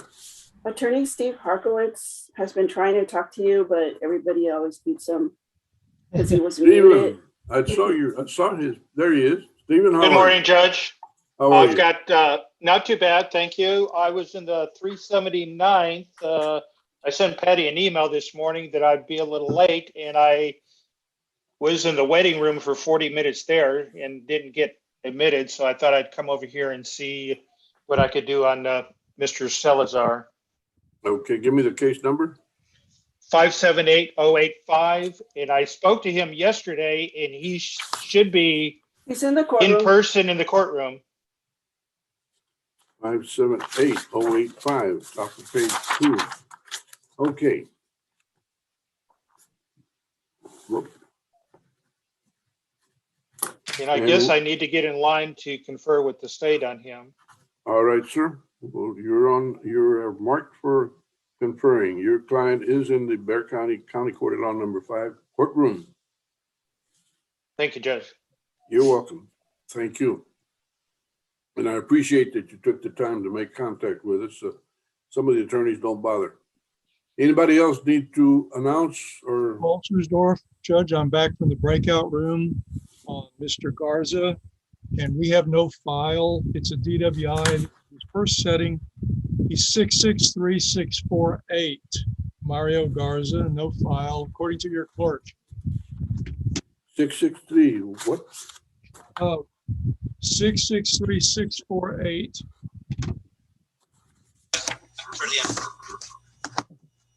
S7: Attorney Steve Harkowitz has been trying to talk to you, but everybody always beats him because he was muted.
S2: Stephen, I saw his, there he is. Stephen, how
S13: Good
S2: are
S13: morning,
S2: you?
S13: Judge.
S2: How are
S13: I've
S2: you?
S13: got, not too bad, thank you. I was in the 379th. I sent Patty an email this morning that I'd be a little late, and I was in the waiting room for 40 minutes there and didn't get admitted, so I thought I'd come over here and see what I could do on Mr. Salazar.
S2: Okay, give me the case number.
S13: 578085, and I spoke to him yesterday, and he should be
S7: He's in the courtroom.
S13: in person in the courtroom.
S2: 578085, top of page 2. Okay. Whoop.
S13: And I guess I need to get in line to confer with the state on him.
S2: All right, sir. Well, you're marked for conferring. Your client is in the Bexar County Court of Law number 5 courtroom.
S13: Thank you, Judge.
S2: You're welcome. Thank you. And I appreciate that you took the time to make contact with us. Some of the attorneys don't bother. Anybody else need to announce or?
S11: Waltersdorf, Judge, I'm back from the breakout room on Mr. Garza, and we have no file. It's a DWI. His first setting, he's 663648. Mario Garza, no file, according to your clerk.
S2: 663, what?
S11: 663648.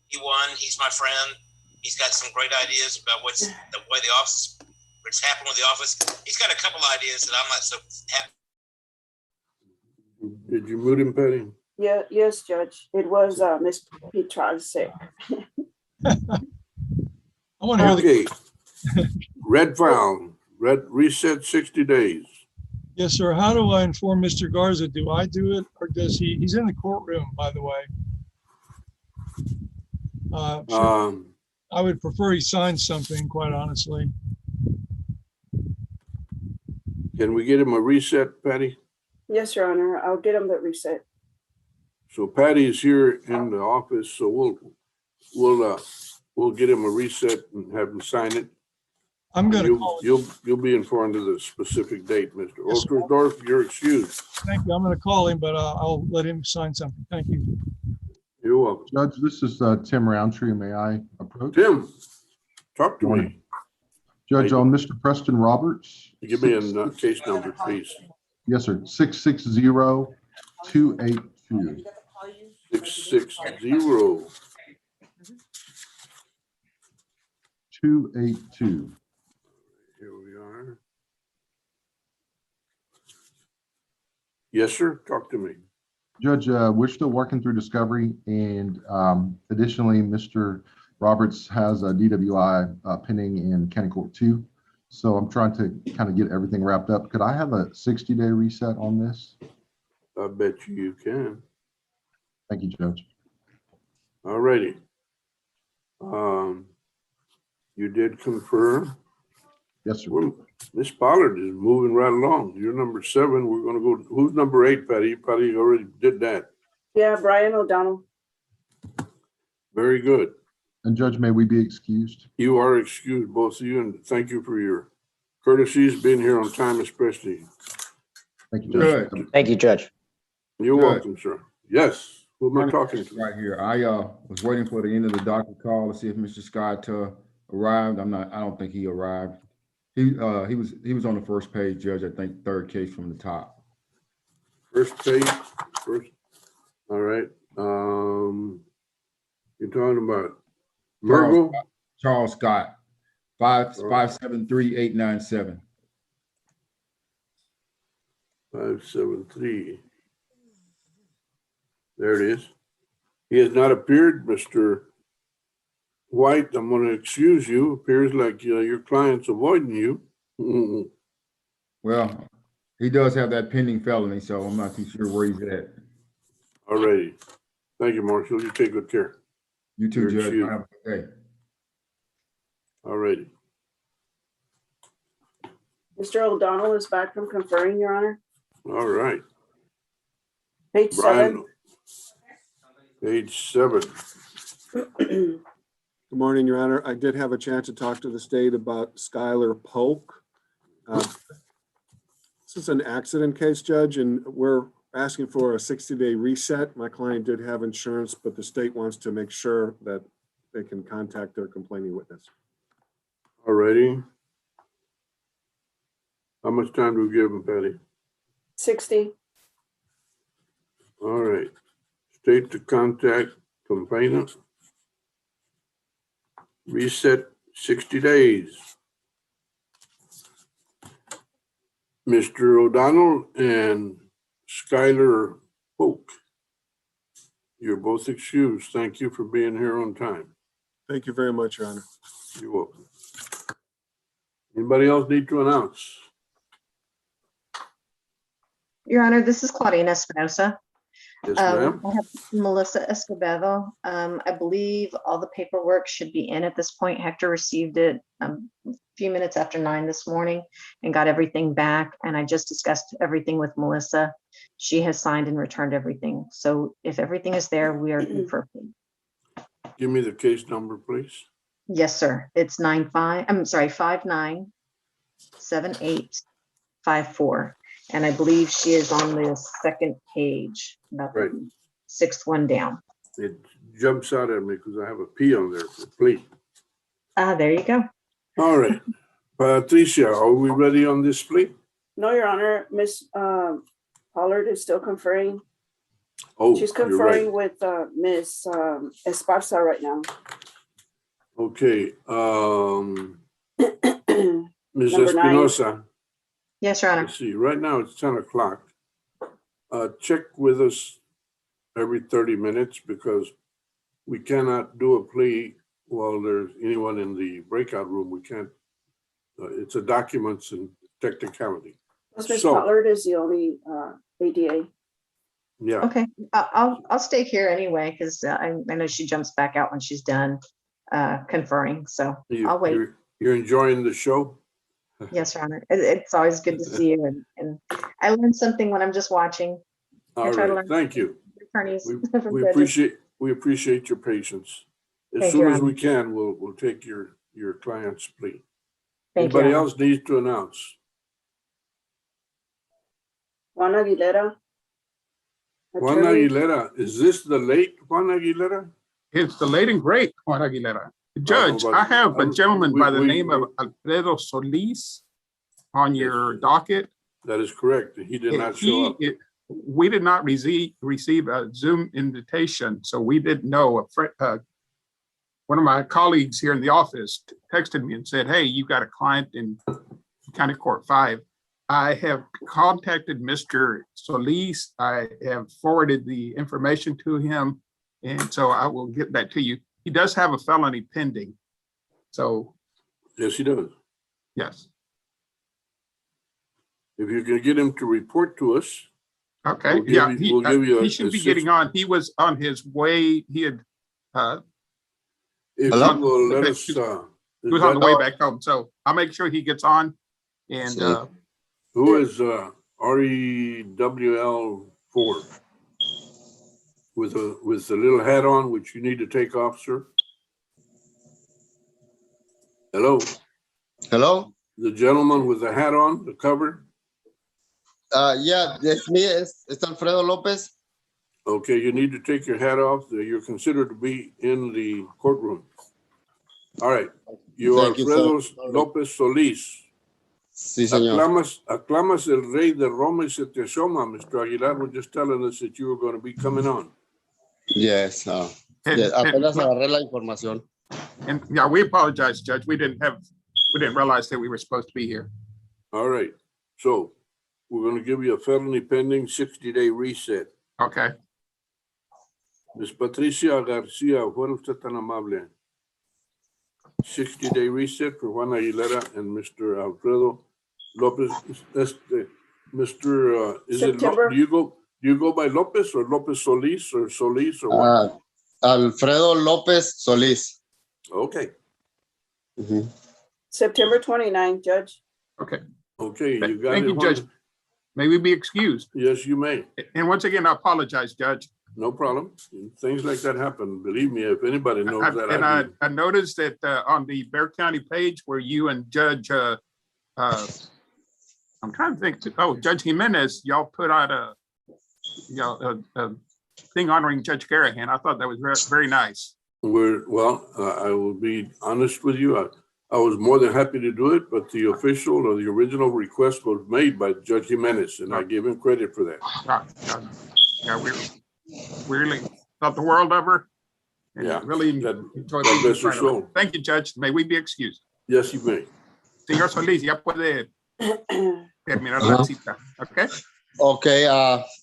S12: He won. He's my friend. He's got some great ideas about what's the way the office, what's happened with the office. He's got a couple ideas that I'm not so happy.
S2: Did you mute him, Patty?
S7: Yeah, yes, Judge. It was Miss Petrosik.
S11: I want to hear
S2: Okay. Red file, red reset 60 days.
S11: Yes, sir. How do I inform Mr. Garza? Do I do it or does he? He's in the courtroom, by the way. I would prefer he sign something, quite honestly.
S2: Can we get him a reset, Patty?
S7: Yes, Your Honor. I'll get him the reset.
S2: So Patty is here in the office, so we'll get him a reset and have him sign it.
S11: I'm going to call him.
S2: You'll be informed of the specific date, Mr. Ostersdorf. You're excused.
S11: Thank you. I'm going to call him, but I'll let him sign something. Thank you.
S2: You're welcome.
S23: Judge, this is Tim Roundtree. May I approach?
S2: Tim, talk to me.
S23: Judge, on Mr. Preston Roberts.
S2: Give me a case number, please.
S23: Yes, sir. 660282.
S2: 660-282. Here we are. Yes, sir. Talk to me.
S23: Judge, we're still working through discovery, and additionally, Mr. Roberts has a DWI pending in County Court 2. So I'm trying to kind of get everything wrapped up. Could I have a 60-day reset on this?
S2: I bet you can.
S23: Thank you, Judge.
S2: All righty. You did confirm.
S23: Yes, sir.
S2: Miss Pollard is moving right along. You're number 7. We're going to go. Who's number 8, Patty? You probably already did that.
S7: Yeah, Brian O'Donnell.
S2: Very good.
S23: And Judge, may we be excused?
S2: You are excused, both of you, and thank you for your courtesies, being here on time, especially.
S23: Thank you, Judge.
S24: Good. Thank you, Judge.
S2: You're
S24: Good.
S2: welcome, sir. Yes. Who am I talking to?
S24: Right here. I was waiting for the end of the docket call to see if Mr. Scott arrived. I don't think he arrived. He was on the first page, Judge. I think third case from the top.
S2: First page. First. All right. You're talking about Mergle?
S24: Charles Scott. 573-897.
S2: 573. There it is. He has not appeared, Mr. White. I'm going to excuse you. Appears like your client's avoiding you.
S24: Well, he does have that pending felony, so I'm not too sure where he's at.
S2: All righty. Thank you, Marshall. You take good care.
S24: You too,
S2: You're
S24: Judge.
S2: excused.
S24: Have a good day.
S2: All righty.
S7: Mr. O'Donnell is back from conferring, Your Honor.
S2: All right.
S7: Page
S2: Brian, page 7.
S5: Good morning, Your Honor. I did have a chance to talk to the state about Skylar Polk. This is an accident case, Judge, and we're asking for a 60-day reset. My client did have insurance, but the state wants to make sure that they can contact their complaining witness.
S2: All righty. How much time do we give him, Patty?
S7: 60.
S2: All right. State to contact complainant. Reset 60 days. Mr. O'Donnell and Skylar Polk, you're both excused. Thank you for being here on time.
S5: Thank you very much, Your Honor.
S2: You're welcome. Anybody else need to announce?
S18: Your Honor, this is Claudina Espinosa.
S2: Yes, ma'am.
S18: I have Melissa Escobedo. I believe all the paperwork should be in at this point. Hector received it a few minutes after 9 this morning and got everything back. And I just discussed everything with Melissa. She has signed and returned everything. So if everything is there, we are good for.
S2: Give me the case number, please.
S18: Yes, sir. It's 597854. And I believe she is on the second page, about
S2: Right.
S18: the sixth one down.
S2: It jumps out at me because I have a P on there for plea.
S18: There you go.
S2: All right. Patricia, are we ready on this plea?
S7: No, Your Honor, Miss Pollard is still conferring.
S2: Oh,
S7: She's
S2: you're
S7: conferring
S2: right.
S7: with Miss Esparza right now.
S2: Okay. Ms.
S7: Number 9.
S2: Espinosa.
S18: Yes, Your Honor.
S2: Let's see, right now it's 10 o'clock. Check with us every 30 minutes because we cannot do a plea while there's anyone in the breakout room. We can't, it's a documents and technicality.
S7: Miss Pollard is the only ADA.
S2: Yeah.
S18: Okay, I'll stay here anyway because I know she jumps back out when she's done conferring. So I'll wait.
S2: You're enjoying the show?
S18: Yes, Your Honor. It's always good to see you, and I learn something when I'm just watching.
S2: All right, thank you.
S18: Attorneys.
S2: We appreciate your patience. As
S18: Thank
S2: soon
S18: you,
S2: as we
S18: Honor.
S2: can, we'll take your client's plea.
S18: Thank you,
S2: Anybody
S18: Honor.
S2: else needs to announce?
S7: Juan Aguilera.
S2: Juan
S7: Attorney.
S2: Aguilera, is this the late Juan Aguilera?
S8: It's the late and great Juan Aguilera. Judge, I have a gentleman by the name of Alfredo Solis on your docket.
S2: That is correct. He did not show up.
S8: We did not receive a Zoom invitation, so we didn't know. One of my colleagues here in the office texted me and said, hey, you got a client in County Court 5. I have contacted Mr. Solis. I have forwarded the information to him, and so I will get that to you. He does have a felony pending. So.
S2: Yes, he does.
S8: Yes.
S2: If you can get him to report to us.
S8: Okay, he should be getting on. He was on his way. He had.
S2: If you will let us.
S8: He was on the way back home, so I'll make sure he gets on. And
S2: who is REWL4 with a little hat on, which you need to take off, sir? Hello.
S14: Hello.
S2: The gentleman with the hat on, the cover.
S14: Yeah, it's me. It's Alfredo Lopez.
S2: Okay, you need to take your hat off. You're considered to be in the courtroom. All right. You are Alfredo Lopez Solis.
S14: Sí, señor.
S2: Aclamas el rey de Roma y se te asoma. Mr. Aguilar was just telling us that you were going to be coming on.
S14: Yes. Apenas agarré la información.
S8: And yeah, we apologize, Judge. We didn't realize that we were supposed to be here.
S2: All right. So we're going to give you a felony pending 60-day reset.
S8: Okay.
S2: Ms. Patricia Garcia, ¿fuera usted tan amable? 60-day reset for Juan Aguilera and Mr. Alfredo Lopez. Mr. Do you go by Lopez or Lopez Solis or what?
S14: Alfredo Lopez Solis.
S2: Okay.
S7: September 29th, Judge.
S8: Okay.
S2: Okay, you got
S8: Thank
S2: it.
S8: you, Judge. May we be excused?
S2: Yes, you may.
S8: And once again, I apologize, Judge.
S2: No problem. Things like that happen. Believe me, if anybody knows that.
S8: And I noticed that on the Bexar County page where you and Judge, I'm trying to think. Judge Jimenez, y'all put out a thing honoring Judge Garahan. I thought that was very, very nice.
S2: I will be honest with you. I was more than happy to do it, but the official or the original request was made by Judge Jimenez, and I give him credit for that.
S8: Yeah, we really thought the world of her. And really enjoyed being in front of her. Thank you, Judge. May we be excused?
S2: Yes, you may.
S8: Señor Solis, ya puede terminar la cita. Okay.
S14: Okay,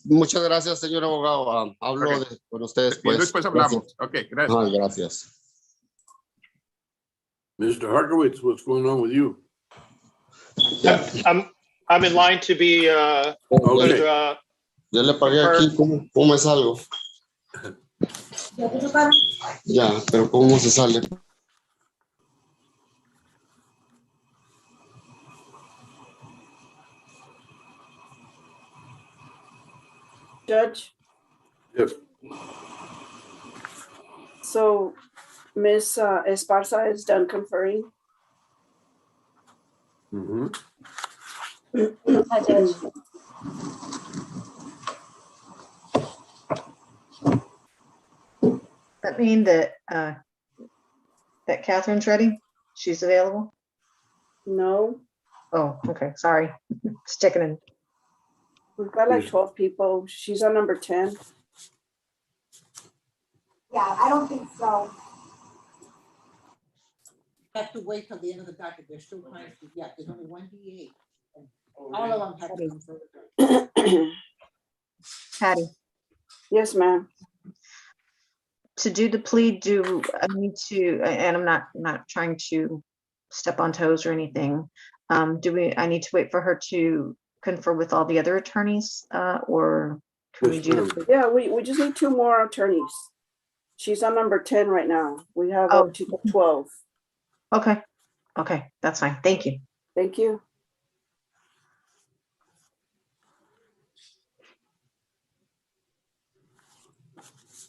S14: muchas gracias, señor abogado. Hablo con ustedes después.
S8: Después hablamos. Okay, gracias.
S14: Gracias.
S2: Mr. Harkowitz, what's going on with you?
S13: I'm in line to be
S14: Ya le pagué aquí, ¿cómo me salgo? Ya, pero ¿cómo se sale?
S7: Judge,
S2: Yes.
S7: so Ms. Esparza is done conferring.
S2: Mhm.
S1: Hi, Judge.
S18: That mean that, that Catherine's ready? She's available?
S7: No,
S18: Oh, okay, sorry. Just checking in.
S7: we've got like
S2: Yes.
S7: 12 people. She's on number 10.
S6: Yeah, I don't think so.
S15: Have to wait till the end of the docket. There's still time to, yeah, there's only one DA. And all of them have to come forward.
S18: Patty,
S7: Yes, ma'am.
S18: to do the plea, do I need to, and I'm not trying to step on toes or anything. I need to wait for her to confer with all the other attorneys, or can we
S2: Yes,
S18: do
S2: ma'am.
S18: the plea?
S7: Yeah, we just need 2 more attorneys. She's on number 10 right now. We have
S18: Oh.
S7: up to 12.
S18: Okay, okay, that's fine. Thank you.
S7: Thank you.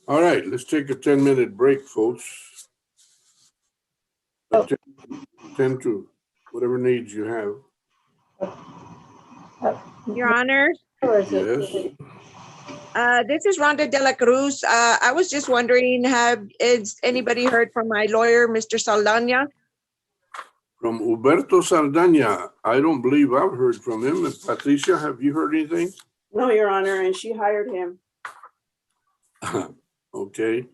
S2: All right, let's take a 10-minute break, folks. Tend to whatever needs you have.
S19: Your Honor,
S2: Yes.
S19: this is Rhonda de la Cruz. I was just wondering, has anybody heard from my lawyer, Mr. Saldana?
S2: From Huberto Saldana, I don't believe I've heard from him. And Patricia, have you heard anything?
S7: No, Your Honor, and she hired him.
S2: Okay.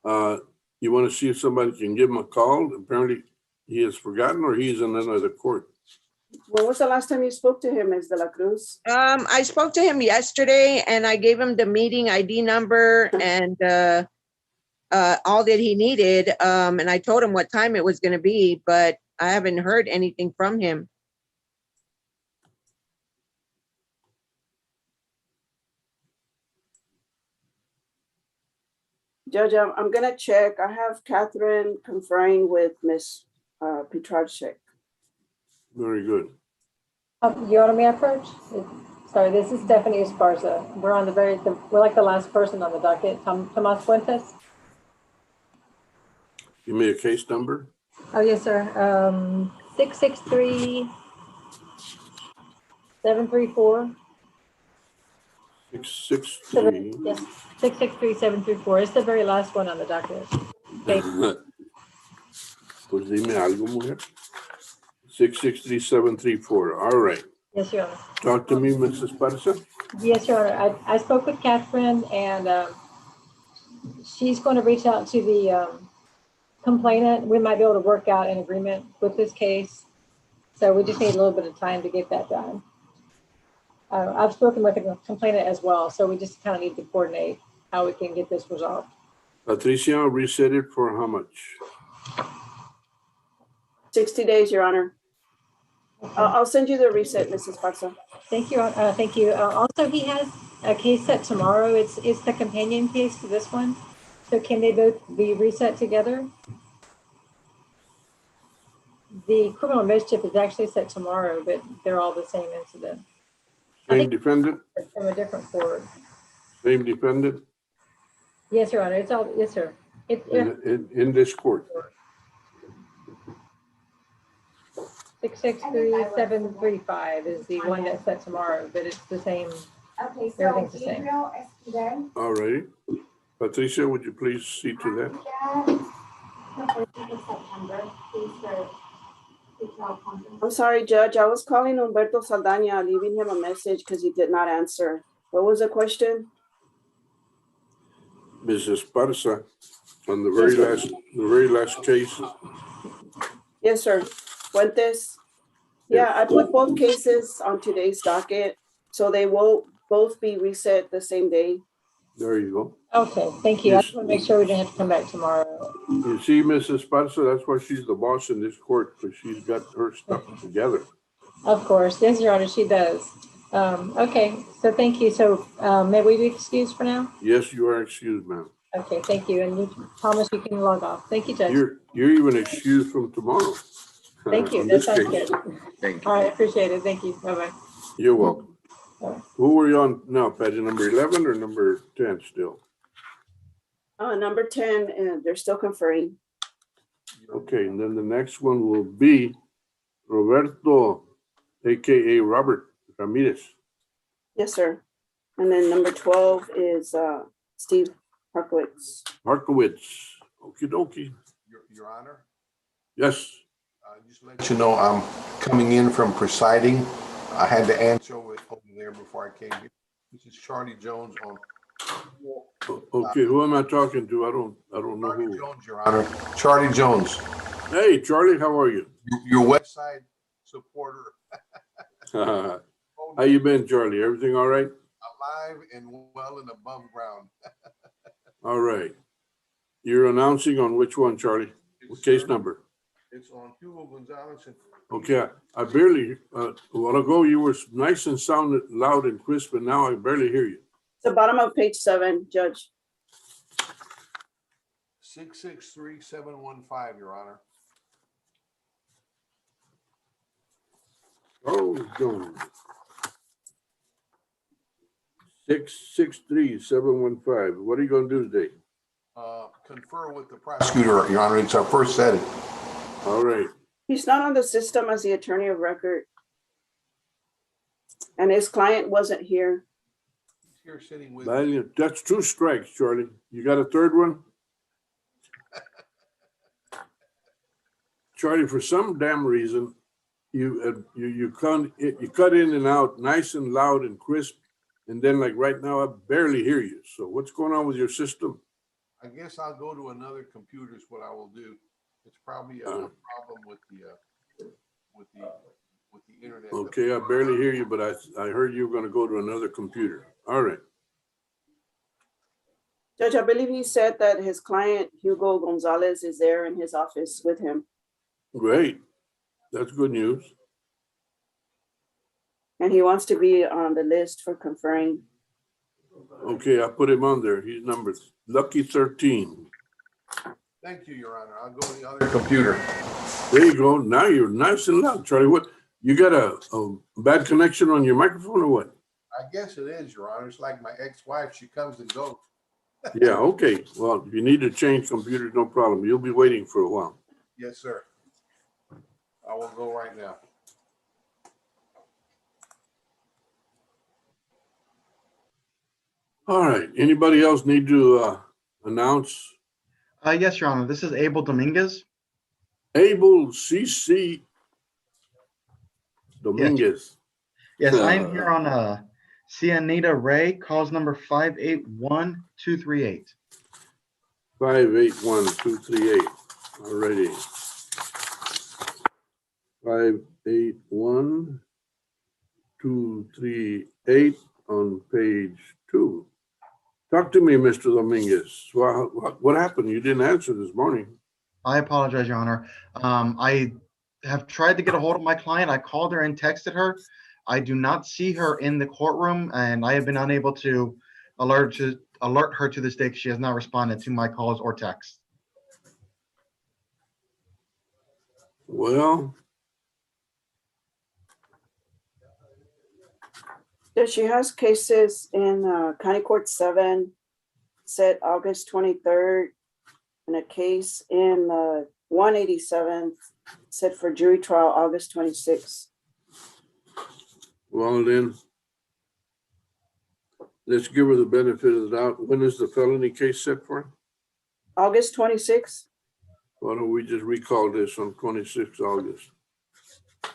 S2: You want to see if somebody can give him a call? Apparently he has forgotten or he's in another court.
S7: When was the last time you spoke to him, Ms. de la Cruz?
S19: I spoke to him yesterday and I gave him the meeting ID number and all that he needed. And I told him what time it was going to be, but I haven't heard anything from him.
S7: Judge, I'm gonna check. I have Catherine conferring with Ms. Petrarchek.
S2: Very good.
S1: You want me up first? Sorry, this is Stephanie Esparza. We're on we're like the last person on the docket. Tomas Fuentes.
S2: Give me a case number.
S1: Oh, yes, sir. 663-734.
S2: 663.
S1: Yes, 663-734. It's the very last one on the docket. Okay.
S2: Pues dime algo, mujer. 663-734. All right.
S1: Yes, Your Honor.
S2: Talk to me, Mrs. Esparza.
S1: Yes, Your Honor. I spoke with Catherine and she's going to reach out to the complainant. We might be able to work out an agreement with this case. So we just need a little bit of time to get that done. I've spoken with the complainant as well, so we just kind of need to coordinate how we can get this resolved.
S2: Patricia, reset it for how much?
S7: 60 days, Your Honor. I'll send you the reset, Mrs. Esparza.
S1: Thank you. Thank you. Also, he has a case set tomorrow. It's the companion case to this one. So can they both be reset together? The criminal mischief is actually set tomorrow, but they're all the same incident.
S2: Same defendant?
S1: From a different court.
S2: Same defendant?
S1: Yes, Your Honor. It's all, yes, sir.
S2: In this court?
S1: 663-735 is the one that's set tomorrow, but it's the same.
S6: Okay, so
S1: Everything's the same.
S6: Gabriel Esquivel.
S2: All right. Patricia, would you please see to that?
S6: The 14th of September, please, for pretrial conference.
S7: I'm sorry, Judge. I was calling Humberto Saldana, leaving him a message because he did not answer. What was the question?
S2: Mrs. Esparza, on the very last case.
S7: Yes, sir. Fuentes. Yeah, I put both cases on today's docket, so they will both be reset the same day.
S2: There you go.
S1: Okay, thank you. I just want to make sure we didn't have to come back tomorrow.
S2: You see, Mrs. Esparza, that's why she's the boss in this court, because she's got her stuff together.
S1: Of course. Yes, Your Honor, she does. Okay, so thank you. So may we be excused for now?
S2: Yes, you are excused, ma'am.
S1: Okay, thank you. And you promise you can log off. Thank you, Judge.
S2: You're even excused from tomorrow.
S1: Thank you.
S2: On
S1: That
S2: this
S1: sounds
S2: case.
S1: good. All right, appreciate it. Thank you. Bye-bye.
S2: You're welcome. Who are you on now, Patty? Number 11 or number 10 still?
S7: Number 10, and they're still conferring.
S2: Okay, and then the next one will be Roberto, AKA Robert Ramirez.
S7: Yes, sir. And then number 12 is Steve Harkowitz.
S2: Markowitz. Okie dokie.
S4: Your Honor,
S2: Yes.
S4: just to let you know, I'm coming in from presiding. I had to answer over there before I came here. This is Charlie Jones on.
S2: Okay, who am I talking to? I don't know who.
S4: Jones, Your Honor. Charlie Jones.
S2: Hey, Charlie, how are you?
S4: Your West Side supporter.
S2: How you been, Charlie? Everything all right?
S4: Alive and well and above ground.
S2: All right. You're announcing on which one, Charlie? What case number?
S4: It's on Hugo Gonzalez.
S2: Okay, I barely, a while ago, you were nice and sounded loud and crisp, and now I barely hear you.
S7: The bottom of page 7, Judge.
S4: 663-715, Your Honor.
S2: Oh, Jones. 663-715. What are you gonna do today?
S4: Confer with the prosecutor, Your Honor. It's our first setting.
S2: All right.
S7: He's not on the system as the attorney of record. And his client wasn't here.
S4: He's here sitting with.
S2: That's 2 strikes, Charlie. You got a third one? Charlie, for some damn reason, you cut in and out nice and loud and crisp, and then like right now I barely hear you. So what's going on with your system?
S4: I guess I'll go to another computer is what I will do. It's probably a problem with the internet.
S2: Okay, I barely hear you, but I heard you were going to go to another computer. All right.
S7: Judge, I believe he said that his client, Hugo Gonzalez, is there in his office with him.
S2: Great. That's good news.
S7: And he wants to be on the list for conferring.
S2: Okay, I put him on there. He's number lucky 13.
S4: Thank you, Your Honor. I'll go to the other computer.
S2: There you go. Now you're nice and loud, Charlie. What, you got a bad connection on your microphone or what?
S4: I guess it is, Your Honor. It's like my ex-wife. She comes and goes.
S2: Yeah, okay. Well, if you need to change computers, no problem. You'll be waiting for a while.
S4: Yes, sir. I will go right now.
S2: All right. Anybody else need to announce?
S20: Yes, Your Honor. This is Abel Dominguez.
S2: Abel C.C. Dominguez.
S20: Yes, I'm here on Cianita Ray, cause number 581238.
S2: 581238. Alrighty. 581238 on page 2. Talk to me, Mr. Dominguez. What happened? You didn't answer this morning.
S20: I apologize, Your Honor. I have tried to get a hold of my client. I called her and texted her. I do not see her in the courtroom, and I have been unable to alert her to this day because she has not responded to my calls or texts.
S2: Well,
S7: She has cases in County Court 7, set August 23rd, and a case in 187, set for jury trial August 26th.
S2: well then, let's give her the benefit of the doubt. When is the felony case set for?
S7: August 26th,
S2: Why don't we just recall this on 26th August?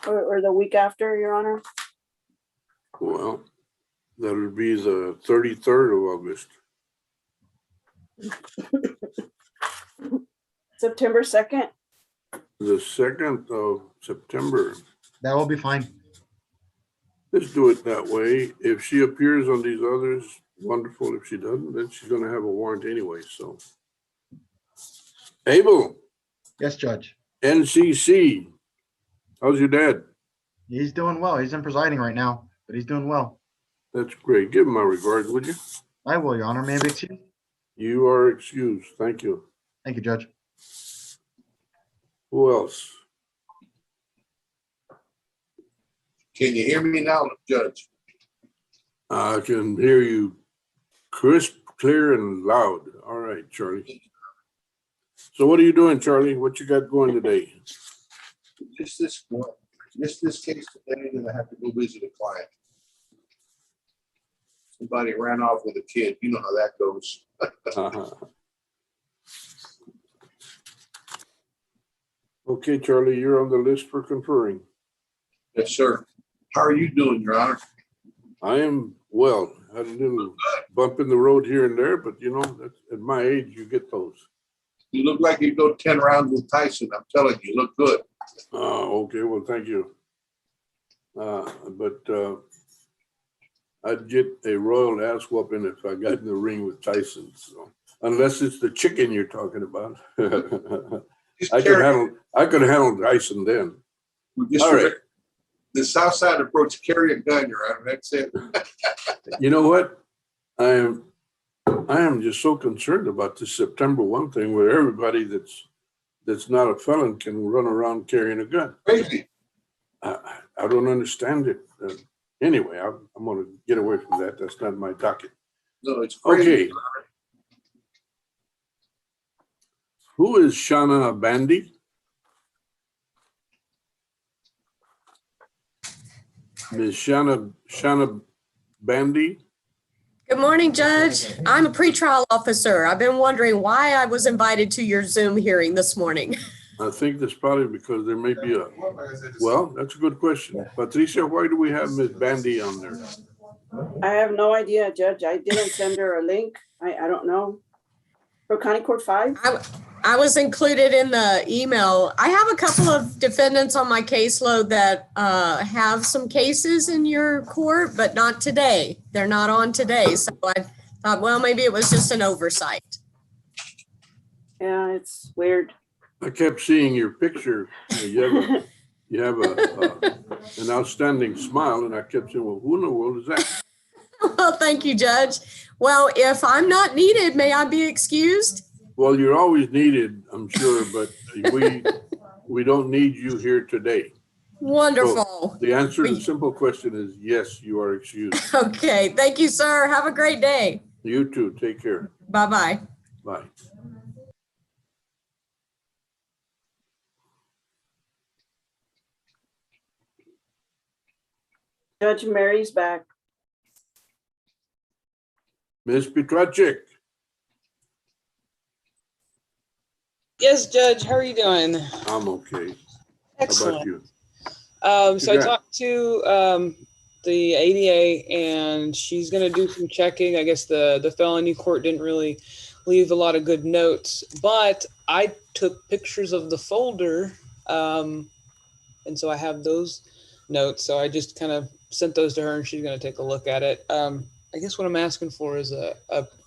S7: or the week after, Your Honor?
S2: Well, that would be the 33rd of August.
S7: September 2nd?
S2: The 2nd of September.
S20: That will be fine.
S2: Let's do it that way. If she appears on these others, wonderful. If she doesn't, then she's going to have a warrant anyway. So, Abel.
S20: Yes, Judge.
S2: NCC. How's your dad?
S20: He's doing well. He's in presiding right now. but he's doing well.
S2: That's great. Give him my regards, would you?
S20: I will, Your Honor. May I be excused?
S2: You are excused. Thank you.
S20: Thank you, Judge.
S2: Who else?
S4: Can you hear me now, Judge?
S2: I can hear you crisp, clear, and loud. All right, Charlie. So what are you doing, Charlie? What you got going today?
S4: Just this case today, and I have to go visit a client. Somebody ran off with a kid. You know how that goes.
S2: Okay, Charlie, you're on the list for conferring.
S4: Yes, sir. How are you doing, Your Honor?
S2: I am well. Had a little bump in the road here and there, but you know, that's, at my age, you get those.
S4: You look like you go 10 rounds with Tyson. I'm telling you, you look good.
S2: Okay, well, thank you. I'd get a royal ass whooping if I got in the ring with Tyson. So unless it's the chicken you're talking about, I could handle Tyson then.
S4: All right. The South Side approach, carry a gun, Your Honor. That's it.
S2: You know what? I am just so concerned about this September 1 thing where everybody that's not a felon can run around carrying a gun.
S4: Crazy.
S2: I don't understand it. Anyway, I'm going to get away from that. That's not my docket.
S4: No, it's crazy.
S2: Okay. Who is Shana Bandy? Ms. Shana Bandy?
S9: Good morning, Judge. I'm a pretrial officer. I've been wondering why I was invited to your Zoom hearing this morning.
S2: I think that's probably because there may be a, well, that's a good question. Patricia, why do we have Ms. Bandy on there?
S7: I have no idea, Judge. I didn't send her a link. I don't know. For County Court 5?
S9: I was included in the email. I have a couple of defendants on my caseload that have some cases in your court, but not today. They're not on today. So I thought, well, maybe it was just an oversight.
S7: Yeah, it's weird.
S2: I kept seeing your picture. You have an outstanding smile, and I kept saying, well, who in the world is that?
S9: Well, thank you, Judge. Well, if I'm not needed, may I be excused?
S2: Well, you're always needed, I'm sure, but we don't need you here today.
S9: Wonderful.
S2: So the answer to the simple question is yes, you are excused.
S9: Okay. Thank you, sir. Have a great day.
S2: You too. Take care.
S9: Bye-bye.
S2: Bye.
S7: Judge Mary's back.
S2: Ms. Petracek.
S17: Yes, Judge. How are you doing?
S2: I'm okay.
S17: Excellent.
S2: How about you?
S17: So I talked to the ADA, and she's going to do some checking. I guess the felony court didn't really leave a lot of good notes, but I took pictures of the folder, and so I have those notes. So I just kind of sent those to her, and she's going to take a look at it. I guess what I'm asking for is a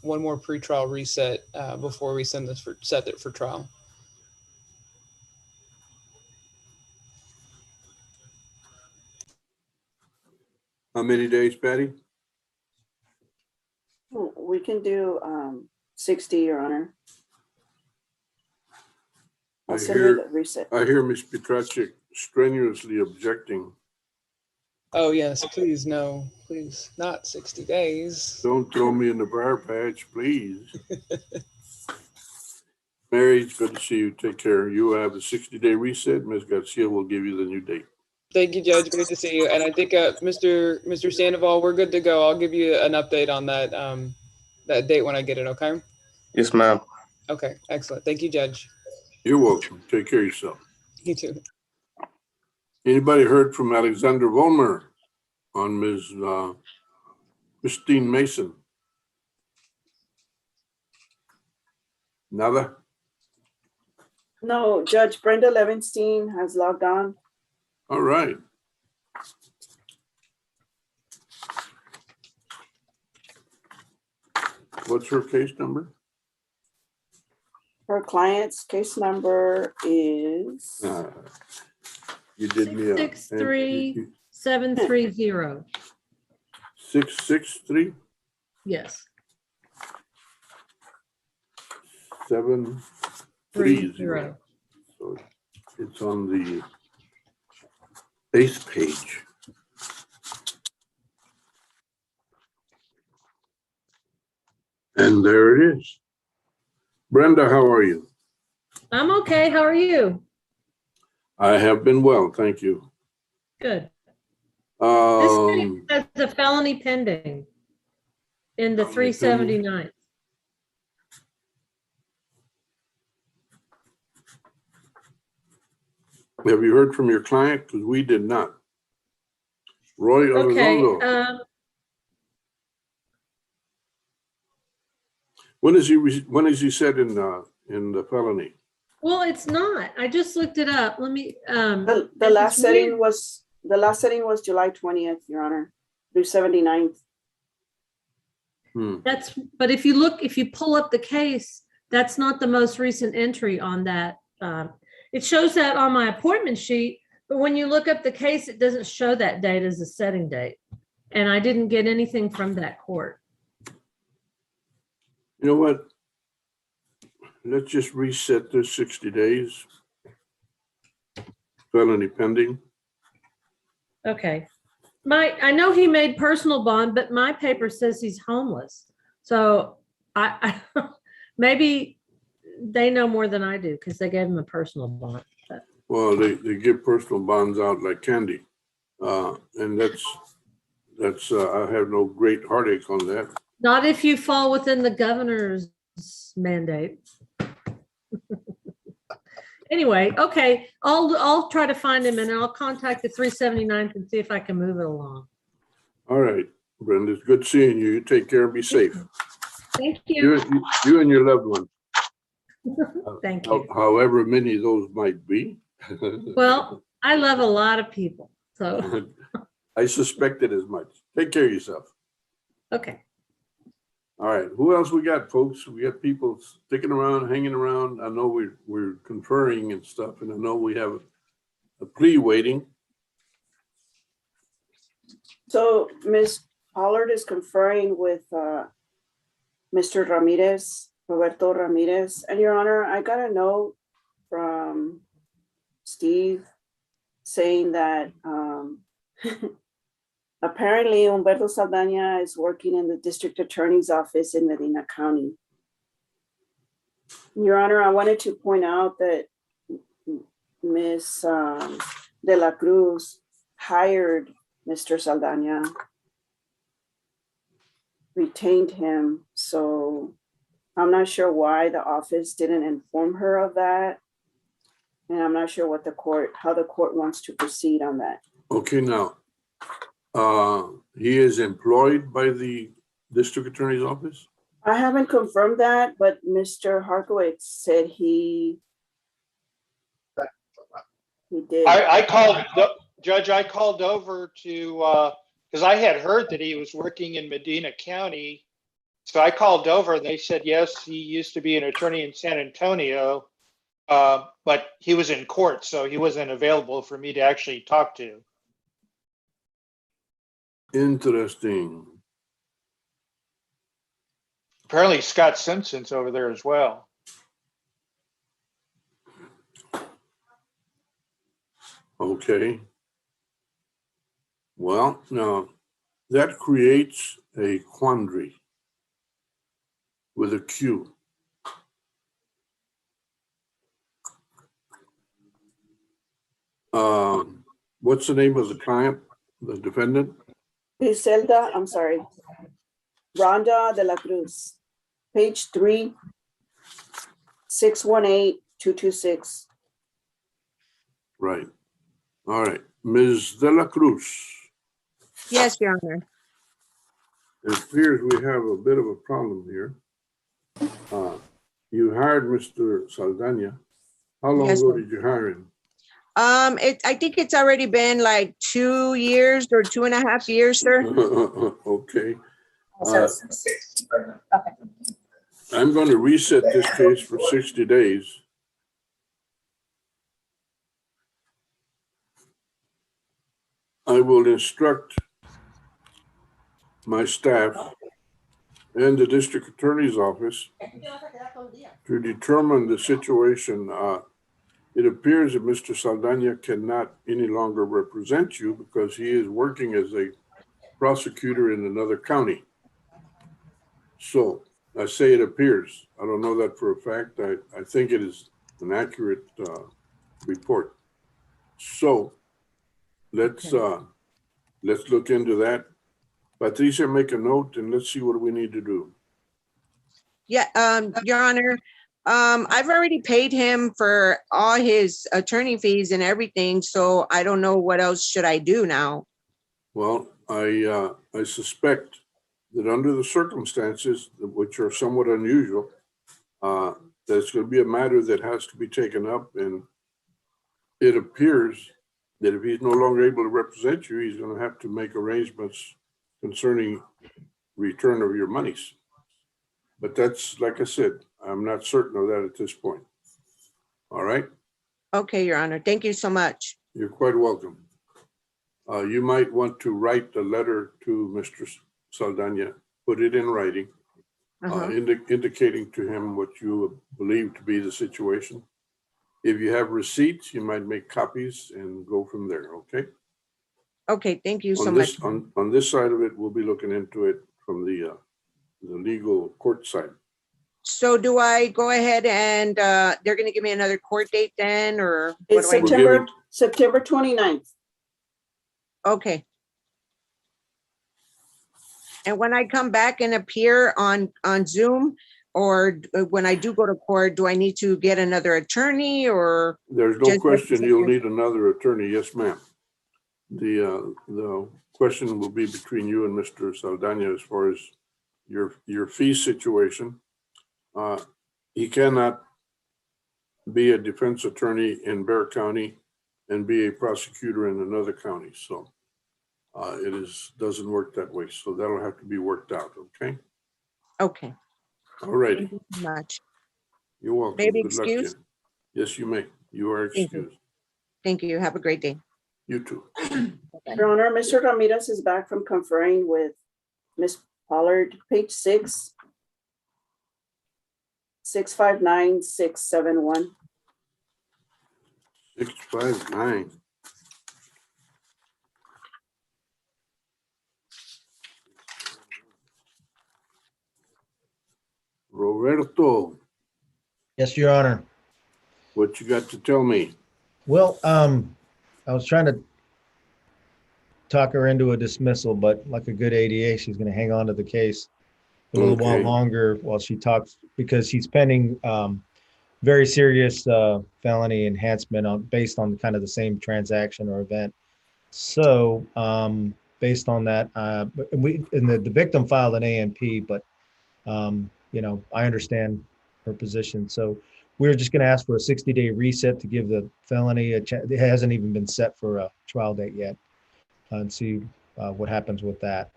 S17: one more pretrial reset before we set it for trial.
S2: How many days, Patty?
S7: We can do 60, Your Honor. I'll send her the reset.
S2: I hear Ms. Petracek strenuously objecting.
S17: Oh, yes, please, no, please, not 60 days.
S2: Don't throw me in the briar patch, please. Mary, it's good to see you. Take care. You have a 60-day reset. Ms. Garcia will give you the new date.
S17: Thank you, Judge. Great to see you. And I think Mr. Sandoval, we're good to go. I'll give you an update on that that date when I get it, okay?
S21: Yes, ma'am.
S17: Okay, excellent. Thank you, Judge.
S2: You're welcome. Take care of yourself.
S17: You too.
S2: Anybody heard from Alexander Volmer on Ms. Christine Mason? Nada?
S7: No, Judge Brenda Levenstein has logged on.
S2: All right. What's her case number?
S7: Her client's case number is
S2: You did me up.
S1: 663-730.
S2: 663
S3: Yes.
S2: 730. So it's on the base page. And there it is. Brenda, how are you?
S3: I'm okay. How are you?
S2: I have been well, thank you.
S3: Good. This case has a felony pending in the 379.
S2: Have you heard from your client? Because we did not. Roy
S3: Okay.
S2: Arredondo. When is he set in the felony?
S3: Well, it's not. I just looked it up. Let me.
S7: The last setting was July 20th, Your Honor, through 79th.
S3: But if you pull up the case, that's not the most recent entry on that. It shows that on my appointment sheet, but when you look up the case, it doesn't show that date as a setting date. And I didn't get anything from that court.
S2: You know what? Let's just reset this 60 days. Felony pending.
S3: Okay. I know he made personal bond, but my paper says he's homeless. So I maybe they know more than I do because they gave him a personal bond. But.
S2: Well, they give personal bonds out like candy. And that's I have no great heartache on that.
S3: Not if you fall within the governor's mandate. Anyway, okay, I'll try to find him and I'll contact the 379th and see if I can move it along.
S2: All right, Brenda, it's good seeing you. You take care and be safe.
S3: Thank you.
S2: You and your loved one.
S3: Thank you.
S2: However many of those might be.
S3: Well, I love a lot of people, so.
S2: I suspected as much. Take care of yourself.
S3: Okay.
S2: All right, who else we got, folks? We got people sticking around, hanging around. I know we're conferring and stuff, and I know we have a plea waiting.
S7: So Ms. Pollard is conferring with Mr. Ramirez, Roberto Ramirez. And Your Honor, I got a note from Steve saying that apparently Humberto Saldaña is working in the district attorney's office in Medina County. Your Honor, I wanted to point out that Ms. De La Cruz hired Mr. Saldaña, retained him. So I'm not sure why the office didn't inform her of that. And I'm not sure how the court wants to proceed on that.
S2: Okay, now, he is employed by the district attorney's office?
S7: I haven't confirmed that, but Mr. Harkowitz said he did.
S13: I called, Judge, I called over to, because I had heard that he was working in Medina County. So I called over and they said, yes, he used to be an attorney in San Antonio, but he was in court, so he wasn't available for me to actually talk to.
S2: Interesting.
S13: Apparently Scott Simpson's over there as well.
S2: Okay. Well, now that creates a quandary with a Q. What's the name of the client, the defendant?
S7: Griselda, I'm sorry, Rhonda De La Cruz, page 3, 618-226.
S2: Right. All right. Ms. De La Cruz.
S19: Yes, Your Honor.
S2: It appears we have a bit of a problem here. You hired Mr. Saldaña. How long
S19: Yes,
S2: ago
S19: sir.
S2: did you hire him?
S19: I think it's already been like 2 years or 2.5 years, sir.
S2: Okay. I'm going to reset this case for 60 days. I will instruct my staff and the district attorney's office to determine the situation. It appears that Mr. Saldana cannot any longer represent you because he is working as a prosecutor in another county. So I say it appears. I don't know that for a fact. I think it is an accurate report. So let's look into that. Patricia, make a note and let's see what we need to do.
S19: Yeah, Your Honor, I've already paid him for all his attorney fees and everything, so I don't know what else should I do now.
S2: Well, I suspect that under the circumstances, which are somewhat unusual, that it's going to be a matter that has to be taken up. And it appears that if he's no longer able to represent you, he's going to have to make arrangements concerning return of your monies. But that's, like I said, I'm not certain of that at this point. All right?
S19: Okay, Your Honor. Thank you so much.
S2: You're quite welcome. You might want to write a letter to Mr. Saldana, put it in writing, indicating to him what you believe to be the situation. If you have receipts, you might make copies and go from there, okay?
S19: Okay, thank you so
S2: On
S19: much.
S2: this, on this side of it, we'll be looking into it from the legal court side.
S19: So do I go ahead and they're going to give me another court date then, or?
S7: It's
S19: what do I do?
S7: September 29th.
S19: Okay. And when I come back and appear on Zoom, or when I do go to court, do I need to get another attorney or?
S2: There's no question you'll need another attorney. Yes, ma'am. The question will be between you and Mr. Saldana as far as your fee situation. He cannot be a defense attorney in Bexar County and be a prosecutor in another county. So doesn't work that way. So that'll have to be worked out, okay?
S19: Okay.
S2: All righty.
S19: Thank you so much.
S2: You're welcome.
S19: Maybe
S2: Good luck to you.
S19: excuse?
S2: Yes, you may. You are
S19: Thank you.
S2: excused.
S19: Thank you. Have a great day.
S2: You too.
S7: Your Honor, Mr. Ramirez is back from conferring with Ms. Pollard, page 6, 659671.
S2: 659. Roberto,
S10: Yes, Your Honor.
S2: what you got to tell me?
S10: Well, I was trying to talk her into a dismissal, but like a good ADA, she's going to hang on to the case a little while longer while she talks, because she's pending very serious felony enhancement based on kind of the same transaction or event. So based on that, the victim filed an AMP, but I understand her position. So we're just going to ask for a 60-day reset to give the felony a chance. It hasn't even been set for a trial date yet, and see what happens with that.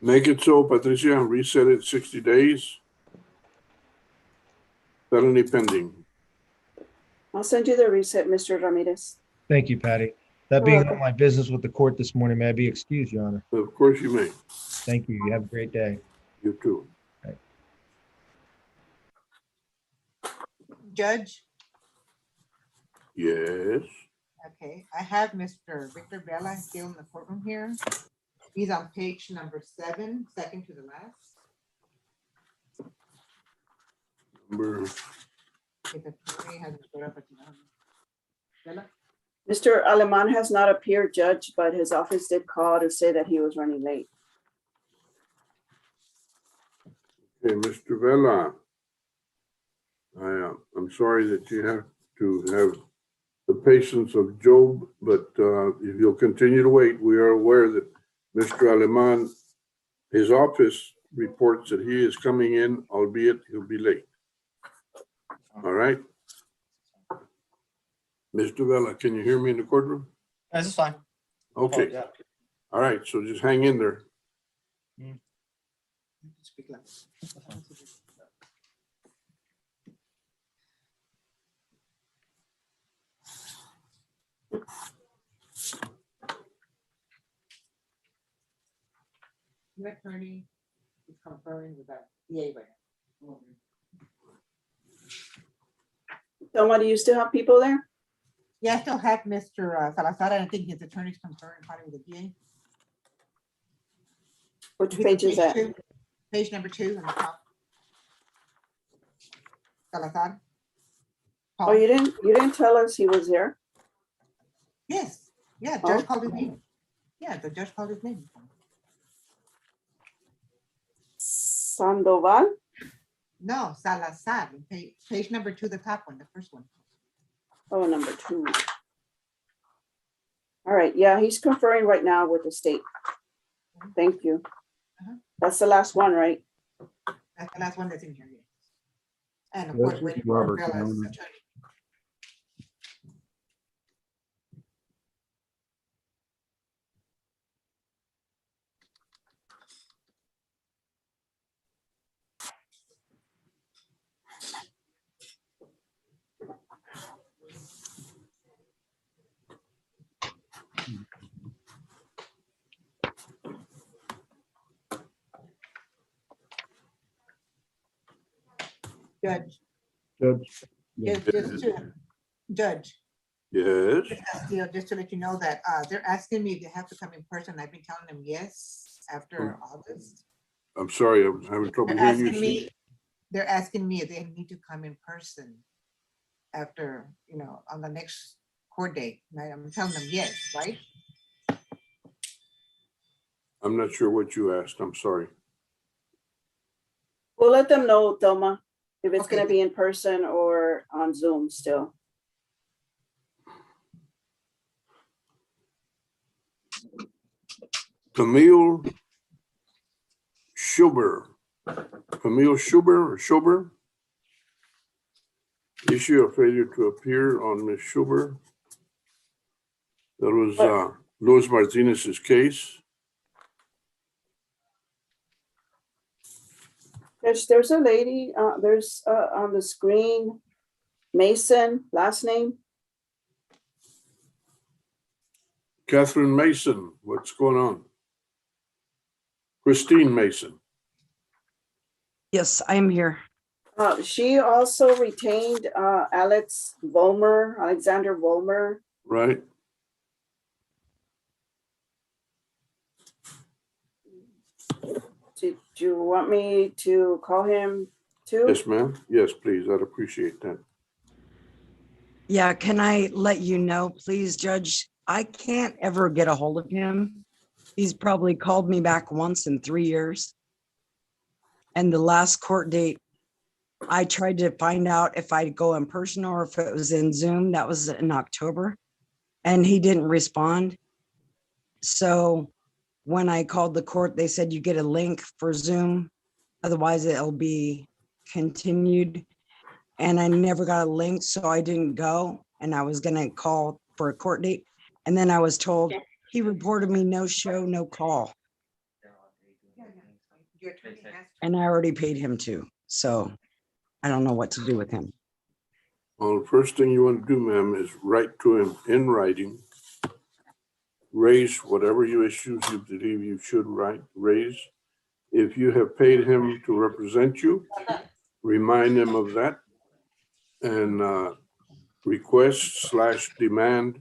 S2: Make it so, Patricia, reset it 60 days. Felony pending.
S7: I'll send you the reset, Mr. Ramirez.
S10: Thank you, Patty. That being all my business with the court this morning, may I be excused, Your Honor?
S2: Of course you may.
S10: Thank you. You have a great day.
S2: You too.
S10: Right.
S15: Judge,
S2: Yes.
S15: okay, I have Mr. Victor Vela still in the courtroom here. He's on page number 7, second to the last.
S2: Number.
S15: If the attorney hasn't showed up at the moment. Vela?
S7: Mr. Aleman has not appeared, Judge, but his office did call to say that he was running late.
S2: Okay, Mr. Vela. I'm sorry that you have to have the patience of Job, but if you'll continue to wait, we are aware that Mr. Aleman, his office reports that he is coming in, albeit he'll be late. All right. Mr. Vela, can you hear me in the courtroom?
S16: This is fine.
S2: Okay.
S16: Oh, yeah.
S2: All right. So just hang in there.
S15: Speak loud. Zoom attorney is conferring with the DA right now.
S7: Thelma, do you still have people there?
S15: Yeah, I still have Mr. Salazar, and I think his attorney's conferring probably with the DA.
S7: Which page is that?
S15: Page number 2 on the top. Salazar.
S7: Oh, you didn't tell us he was here?
S15: Yes, yeah,
S7: Oh.
S15: judge called his name. Yeah, the judge called his name.
S7: Sandoval?
S15: No, Salazar, page number 2, the top one, the first one.
S7: Oh, number 2. All right, yeah, he's conferring right now with the state. Thank you. That's the last one, right?
S15: That's the last one that's in here. Yes. And of
S23: Yes,
S15: course, waiting
S23: Mr.
S15: for
S23: Roberts,
S15: Bella's
S23: Your Honor.
S15: attorney. Judge.
S23: Judge.
S15: Judge.
S2: Yes.
S15: Castillo, just to let you know that they're asking me if they have to come in person. I've been telling them yes after August.
S2: I'm sorry, I'm having trouble hearing you.
S15: They're asking me if they need to come in person after, on the next court date. And I'm telling them yes, right?
S2: I'm not sure what you asked. I'm sorry.
S7: We'll let them know, Thelma, if it's gonna be in person or on Zoom still.
S2: Camille Schuber. Camille Schuber or Schuber? Issue of failure to appear on Ms. Schuber. That was Luis Martinez's case.
S7: There's a lady, there's on the screen, Mason, last name.
S2: Catherine Mason, what's going on? Christine Mason.
S12: Yes, I am here.
S7: She also retained Alexander Volmer.
S2: Right.
S7: Did you want me to call him too?
S2: Yes, ma'am. Yes, please. I'd appreciate that.
S12: Yeah, can I let you know, please, Judge? I can't ever get a hold of him. He's probably called me back once in 3 years. And the last court date, I tried to find out if I'd go in person or if it was in Zoom. That was in October. And he didn't respond. So when I called the court, they said you get a link for Zoom. Otherwise, it'll be continued. And I never got a link, so I didn't go. And I was going to call for a court date. And then I was told he reported me no show, no call. And I already paid him too. So I don't know what to do with him.
S2: Well, the first thing you want to do, ma'am, is write to him in writing. Raise whatever you issues you believe you should raise. If you have paid him to represent you, remind him of that and request/demand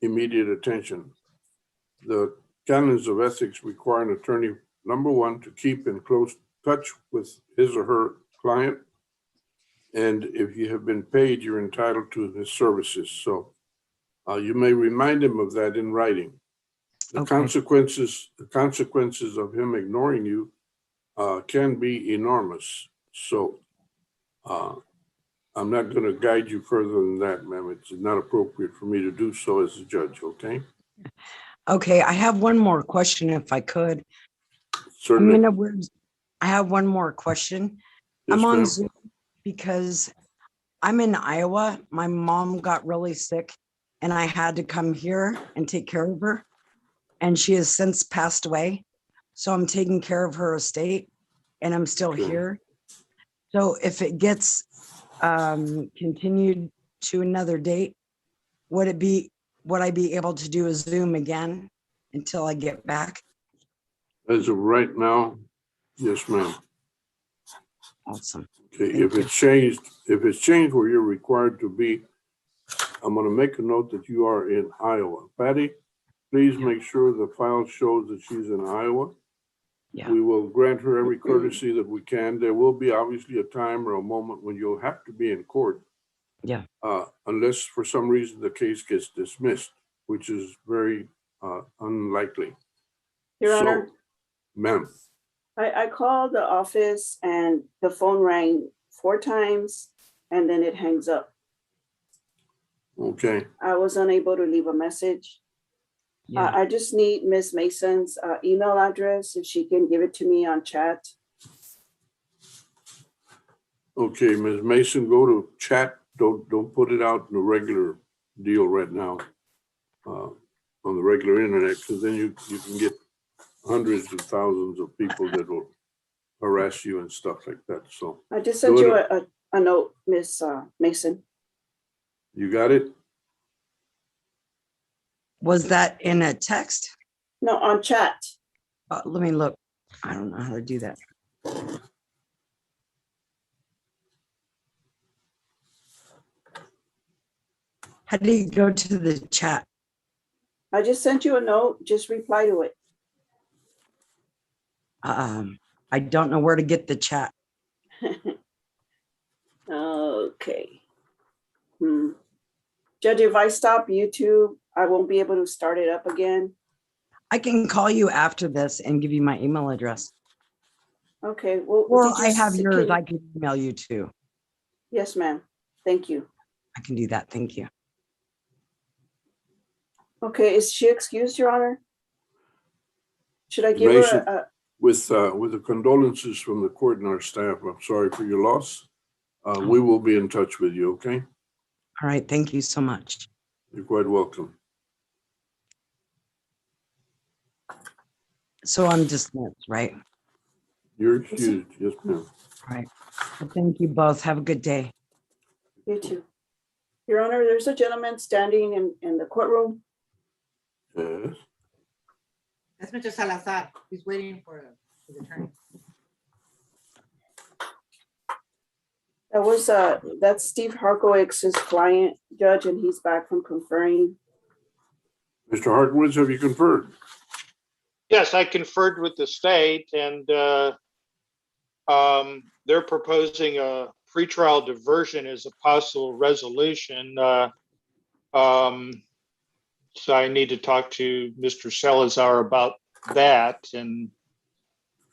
S2: immediate attention. The canons of ethics require an attorney, number one, to keep in close touch with his or her client. And if you have been paid, you're entitled to his services. So you may remind him of that in writing. The consequences of him ignoring you can be enormous. So I'm not going to guide you further than that, ma'am. It's not appropriate for me to do so as a judge, okay?
S12: Okay, I have one more question if I could.
S2: Certainly.
S12: I have one more question.
S2: Yes,
S12: I'm on
S2: ma'am.
S12: Zoom because I'm in Iowa. My mom got really sick and I had to come here and take care of her. And she has since passed away. So I'm taking care of her estate and I'm still here. So if it gets continued to another date, would I be able to do a Zoom again until I get back?
S2: As of right now, yes, ma'am.
S12: Awesome.
S2: Okay, if it's changed where you're required to be, I'm gonna make a note that you are in Iowa. Patty, please make sure the file shows that she's in Iowa.
S12: Yeah.
S2: We will grant her every courtesy that we can. There will be obviously a time or a moment when you'll have to be in court.
S12: Yeah.
S2: Unless for some reason the case gets dismissed, which is very unlikely.
S7: Your
S2: So,
S7: Honor,
S2: ma'am,
S7: I called the office and the phone rang 4 times and then it hangs up.
S2: okay.
S7: I was unable to leave a message.
S12: Yeah.
S7: I just need Miss Mason's email address, if she can give it to me on chat.
S2: Okay, Ms. Mason, go to chat. Don't put it out in the regular deal right now on the regular internet, because then you can get hundreds of thousands of people that will harass you and stuff like that. So
S7: I just sent you a note, Miss Mason.
S2: you got it?
S12: Was that in a text?
S7: No, on chat.
S12: Let me look. I don't know how to do that. How do you go to the chat?
S7: I just sent you a note. Just reply to it.
S12: I don't know where to get the chat.
S7: Okay. Judge, if I stop YouTube, I won't be able to start it up again.
S12: I can call you after this and give you my email address.
S7: Okay, well.
S12: Or
S7: did you
S12: I have
S7: s-
S12: yours,
S7: can-
S12: I can email you too.
S7: Yes, ma'am. Thank you.
S12: I can do that, thank you.
S7: Okay, is she excused, Your Honor? Should I give
S2: Mason,
S7: her
S2: with the condolences from the court and our staff, I'm sorry for your loss. We will be in touch with you, okay?
S12: All right, thank you so much.
S2: You're quite welcome.
S12: So I'm dismissed, right?
S2: You're excused, yes, ma'am.
S12: All right. Well, thank you both. Have a good day.
S7: You too. Your Honor, there's a gentleman standing in the courtroom.
S2: Yes.
S15: That's Mr. Salazar. He's waiting for his attorney.
S7: That's Steve Harkowicz's client, Judge, and he's back from conferring.
S2: Mr. Harkowitz, have you conferred?
S13: Yes, I conferred with the state, and they're proposing a pretrial diversion as a possible resolution. So I need to talk to Mr. Salazar about that, and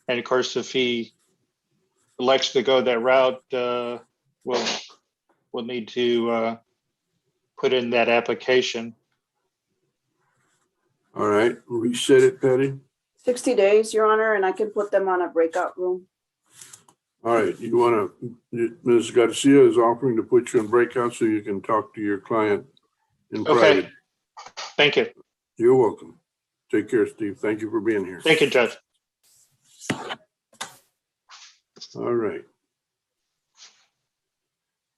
S13: of course, if he elects to go that route, we'll need to put in that application.
S2: All right, reset it, Patty.
S7: 60 days, Your Honor, and I can put them on a breakout room.
S2: All right, you want to, Ms. Garcia is offering to put you in breakout so you can talk to your client in private.
S13: Okay, thank you.
S2: You're welcome. Take care, Steve. Thank you for being here.
S13: Thank you, Judge.
S2: All right.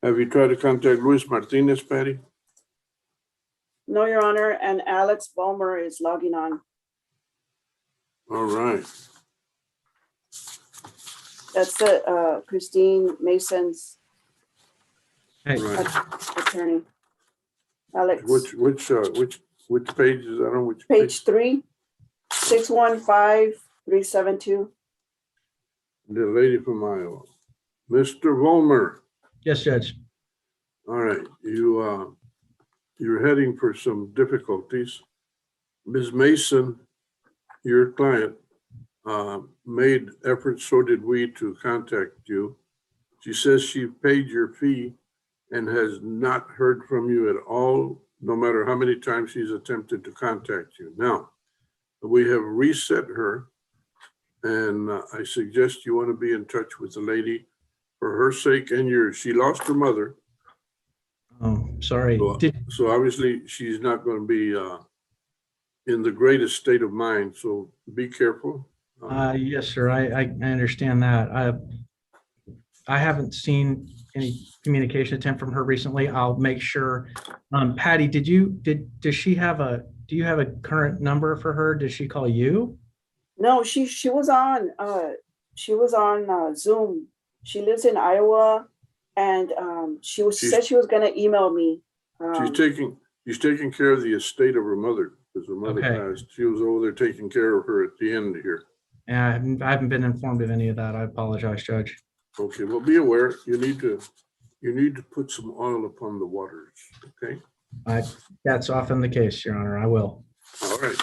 S2: Have you tried to contact Luis Martinez, Patty?
S7: No, Your Honor, and Alex Ballmer is logging on.
S2: All right.
S7: That's Christine Mason's
S2: Right.
S7: attorney. Alex.
S2: Which page is that on? Which
S7: Page 3, 615-372.
S2: The lady from Iowa. Mr. Volmer.
S11: Yes, Judge.
S2: All right, you're heading for some difficulties. Ms. Mason, your client, made efforts, so did we, to contact you. She says she paid your fee and has not heard from you at all, no matter how many times she's attempted to contact you. Now, we have reset her, and I suggest you want to be in touch with the lady for her sake and yours. She lost her mother.
S11: Oh, sorry.
S2: So obviously she's not going to be in the greatest state of mind. So be careful.
S11: Yes, sir. I understand that. I haven't seen any communication attempt from her recently. I'll make sure. Patty, do you have a current number for her? Did she call you?
S7: No, she was on Zoom. She lives in Iowa, and she said she was gonna email me.
S2: She's taking care of the estate of her mother, because her mother
S11: Okay.
S2: passed. She was over there taking care of her at the end here.
S11: Yeah, I haven't been informed of any of that. I apologize, Judge.
S2: Okay, well, be aware, you need to put some oil upon the waters, okay?
S11: That's often the case, Your Honor. I will.
S2: All right.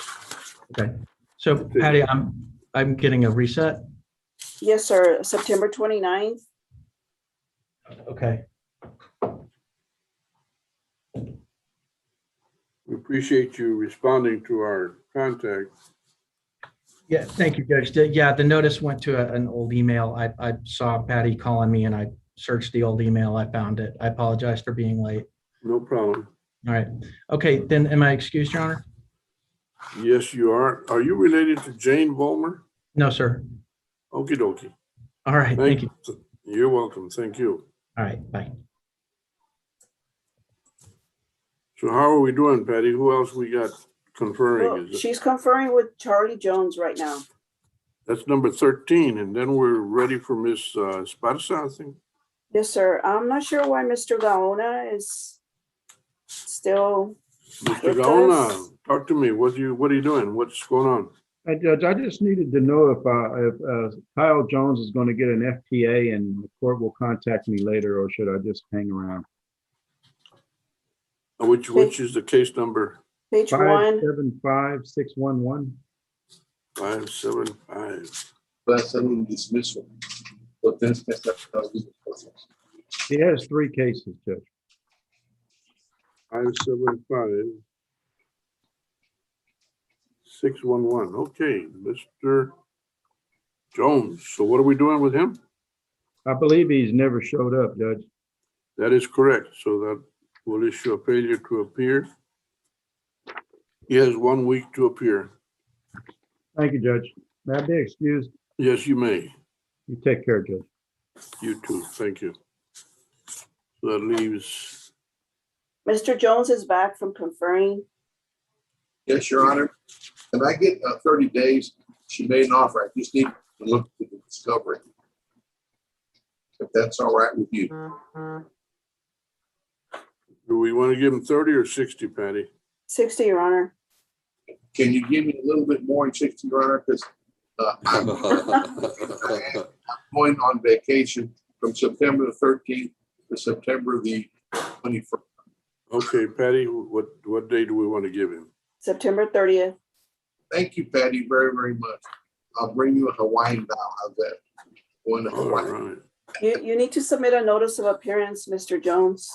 S11: Okay. So Patty, I'm getting a reset.
S7: Yes, sir. September 29th.
S11: Okay.
S2: We appreciate you responding to our contact.
S11: Yeah, thank you, Judge. Yeah, the notice went to an old email. I saw Patty calling me and I searched the old email. I found it. I apologize for being late.
S2: No problem.
S11: All right. Okay, then am I excused, Your Honor?
S2: Yes, you are. Are you related to Jane Vollmer?
S11: No, sir.
S2: Okie dokie.
S11: All right, thank you.
S2: You're welcome. Thank you.
S11: All right, bye.
S2: So how are we doing, Patty? Who else we got conferring?
S7: Well, she's conferring with Charlie Jones right now.
S2: That's number 13, and then we're ready for Miss Esparza, I think.
S7: Yes, sir. I'm not sure why Mr. Gaona is still
S2: Mr.
S7: with
S2: Gaona,
S7: us.
S2: talk to me. What are you doing? What's going on?
S16: Judge, I just needed to know if Kyle Jones is going to get an FTA and the court will contact me later, or should I just hang around?
S2: Which is the case number?
S7: Page
S16: 575611.
S2: 575.
S4: That's a dismissal. But then
S16: He has 3 cases, Judge.
S2: 575 611. Okay, Mr. Jones. So what are we doing with him?
S16: I believe he's never showed up, Judge.
S2: That is correct. So that will issue a failure to appear. He has 1 week to appear.
S16: Thank you, Judge. May I be excused?
S2: Yes, you may.
S16: You take care, Judge.
S2: You too. Thank you. So that leaves.
S7: Mr. Jones is back from conferring.
S4: yes, Your Honor. Can I get 30 days? She made an offer. I just need to look at the discovery. If that's all right with you.
S2: Do we want to give him 30 or 60, Patty?
S7: 60, Your Honor.
S4: Can you give me a little bit more in 60, Your Honor? Because I'm going on vacation from September the 13th to September the 21st.
S2: Okay, Patty, what day do we want to give him?
S7: September 30th.
S4: Thank you, Patty, very, very much. I'll bring you a Hawaiian bow. How's that? Going to Hawaii.
S2: All right.
S7: You need to submit a notice of appearance, Mr. Jones.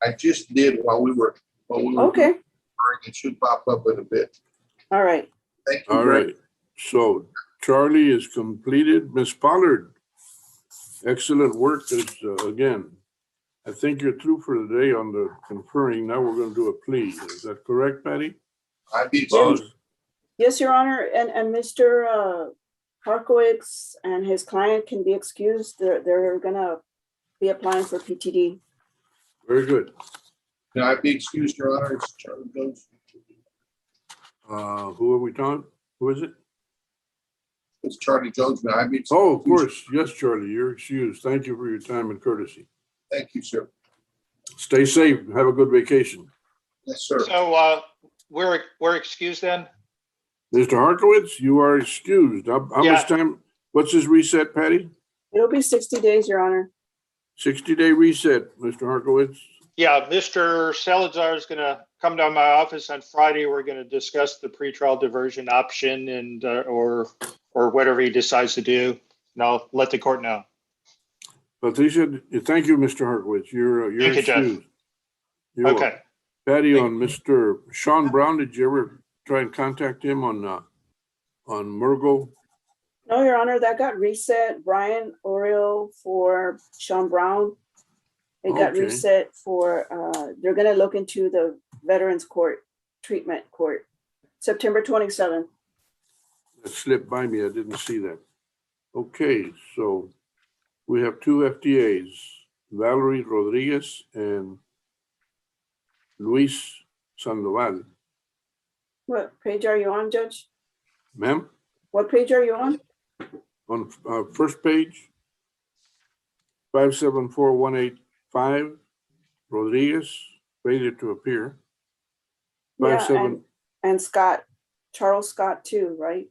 S4: I just did while we were
S7: Okay.
S4: it should pop up in a bit.
S7: All right.
S4: Thank you.
S2: All right. So Charlie is completed. Miss Pollard, excellent work. Again, I think you're through for the day on the conferring. Now we're going to do a plea. Is that correct, Patty?
S7: Yes, Your Honor. And Mr. Harkowitz and his client can be excused. They're going to be applying for PTD.
S2: Very good.
S4: Can I be excused, Your Honor? It's Charlie Jones.
S2: Who are we talking? Who is it?
S4: It's Charlie Jones. May I be excused?
S2: Oh, of course. Yes, Charlie, you're excused. Thank you for your time and courtesy.
S4: Thank you, sir.
S2: Stay safe. Have a good vacation.
S4: Yes, sir.
S13: So we're excused then?
S2: Mr. Harkowitz, you are excused. How much time? What's his reset, Patty?
S7: It'll be 60 days, Your Honor.
S2: 60-day reset, Mr. Harkowitz.
S13: Yeah, Mr. Salazar is going to come down my office on Friday. We're going to discuss the pretrial diversion option and or whatever he decides to do. And I'll let the court know.
S2: Patricia, thank you, Mr. Harkowitz. You're
S13: Thank you, Judge.
S2: excused. You're
S13: Okay.
S2: welcome. Patty, on Mr. Sean Brown, did you ever try and contact him on Murgo?
S7: No, Your Honor, that got reset. Brian Oriel for Sean Brown. It got
S2: Okay.
S7: reset for, they're going to look into the Veterans Court, Treatment Court, September 27th.
S2: That slipped by me. I didn't see that. Okay, so we have 2 FTAs, Valerie Rodriguez and Luis Sandoval.
S7: What page are you on, Judge?
S2: Ma'am?
S7: What page are you on?
S2: On first page, 574185, Rodriguez, failure to appear.
S7: Yeah,
S2: 57,
S7: and Scott, Charles Scott too, right?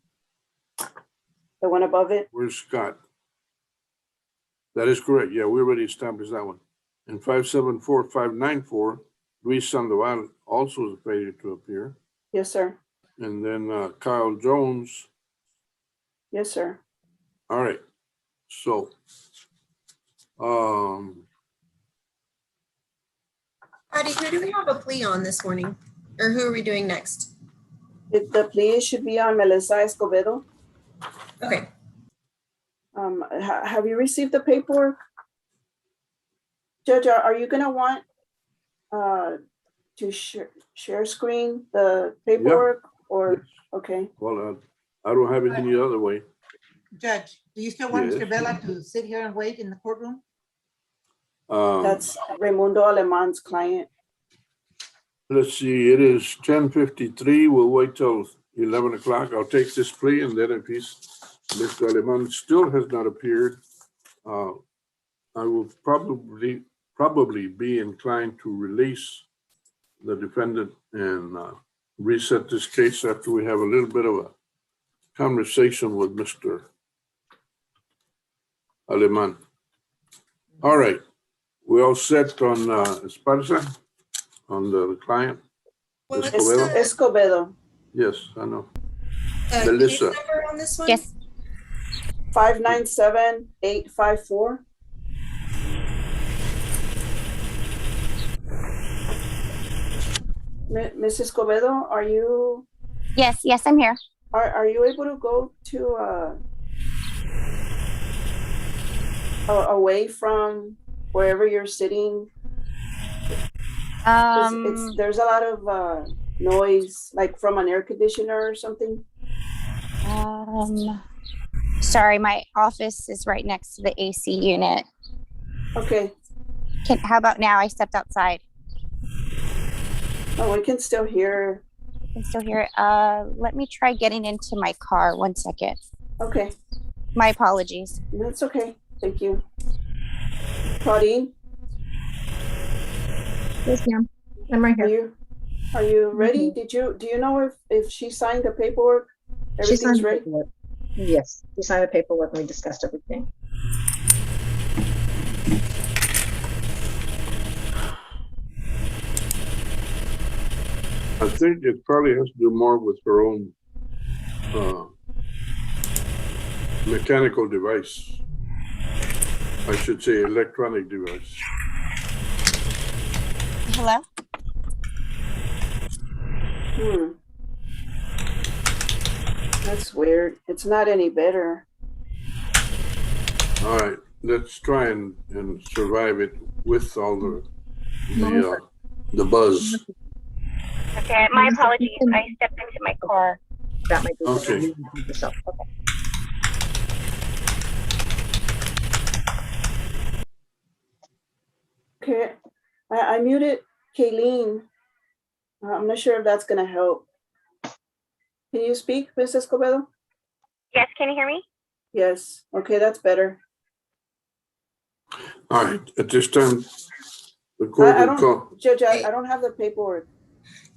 S7: The one above it?
S2: where's Scott? That is correct. Yeah, we already established that one. And 574594, Luis Sandoval also is a failure to appear.
S7: Yes, sir.
S2: And then Kyle Jones.
S7: Yes, sir.
S2: All right. So,
S9: Patty, who do we have a plea on this morning? Or who are we doing next?
S7: The plea should be on Melissa Escobedo.
S9: Okay.
S7: Have you received the paperwork? Judge, are you gonna want to share screen the paperwork or, okay?
S2: well, I don't have it any other way.
S15: Judge, do you still want
S2: Yes.
S15: Mr. Vela to sit here and wait in the courtroom?
S7: That's Raimundo Aleman's client.
S2: Let's see, it is 10:53. We'll wait till 11 o'clock. I'll take this plea, and then if Mr. Aleman still has not appeared, I will probably be inclined to release the defendant and reset this case after we have a little bit of a conversation with Mr. Aleman. All right, we all set on Esparza, on the client? Escobedo?
S7: Escobedo.
S2: Yes, I know.
S9: Case
S2: Melissa,
S9: number on this one?
S7: Yes. 597854. Ms. Escobedo, are you?
S5: Yes, I'm here.
S7: Are you able to go to away from wherever you're sitting? There's a lot of noise, like from an air conditioner or something.
S5: Sorry, my office is right next to the AC unit.
S7: Okay.
S5: How about now? I stepped outside.
S7: Oh, we can still hear.
S5: I can still hear it. Let me try getting into my car. 1 second.
S7: Okay.
S5: My apologies.
S7: That's okay. Thank you. Claudine?
S18: Yes, ma'am. I'm right here.
S7: Are you ready? Do you know if she signed the paperwork?
S18: She signed
S7: Everything's
S18: the
S7: ready?
S18: paperwork. Yes, she signed the paperwork and we discussed everything.
S2: I think it probably has to do more with her own mechanical device. I should say electronic device.
S5: Hello?
S7: That's weird. It's not any better.
S2: All right, let's try and survive it with all the buzz.
S5: Okay, my apologies. I stepped into my car.
S18: That might be.
S2: Okay.
S7: Okay. I muted Kayleen. I'm not sure if that's gonna help. Can you speak, Ms. Escobedo?
S5: Yes, can you hear me?
S7: Yes. Okay, that's better.
S2: All right, at this time, the court will call.
S7: Judge, I don't have the paperwork.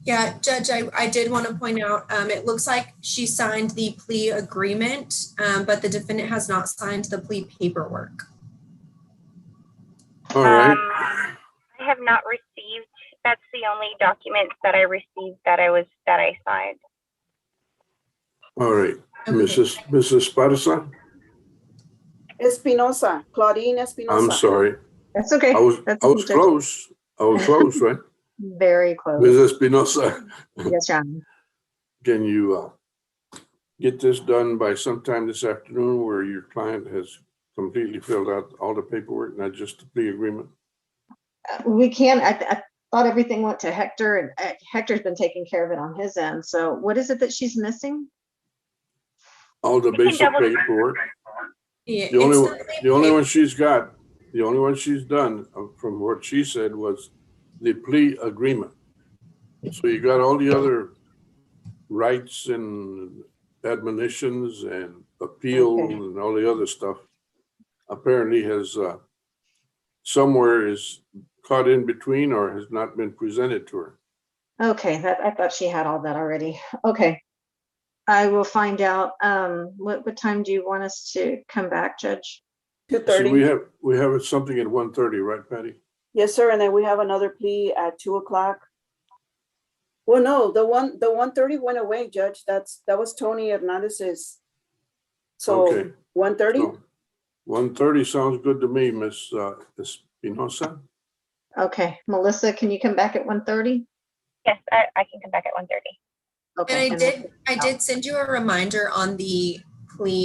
S9: Yeah, Judge, I did want to point out, it looks like she signed the plea agreement, but the defendant has not signed the plea paperwork.
S2: All right.
S5: I have not received. That's the only documents that I received that I signed.
S2: All right, Mrs. Esparza?
S7: Espinosa, Claudine Espinosa.
S2: I'm sorry.
S18: That's okay.
S2: I was
S18: That's
S2: close. I was close, right?
S18: Very close.
S2: Mrs. Espinosa,
S18: Yes, John.
S2: can you get this done by sometime this afternoon where your client has completely filled out all the paperwork, not just the plea agreement?
S18: We can. I thought everything went to Hector, and Hector's been taking care of it on his end. So what is it that she's missing?
S2: All the basic paperwork.
S9: Yeah,
S2: The only one she's got, the only one she's done, from what she said, was the plea agreement. So you got all the other rights and admonitions and appeal
S18: Okay.
S2: and all the other stuff, apparently has somewhere is caught in between or has not been presented to her.
S18: Okay, I thought she had all that already. Okay. I will find out. What time do you want us to come back, Judge?
S7: Two
S2: See,
S7: thirty.
S2: we have something at 1:30, right, Patty?
S7: Yes, sir. And then we have another plea at 2:00. Well, no, the 1:30 went away, Judge. That was Tony Hernandez's. So
S2: Okay.
S7: 1:30?
S2: So 1:30 sounds good to me, Miss Espinosa.
S18: Okay, Melissa, can you come back at 1:30?
S5: Yes, I can come back at 1:30.
S18: Okay.
S9: And I did send you a reminder on the plea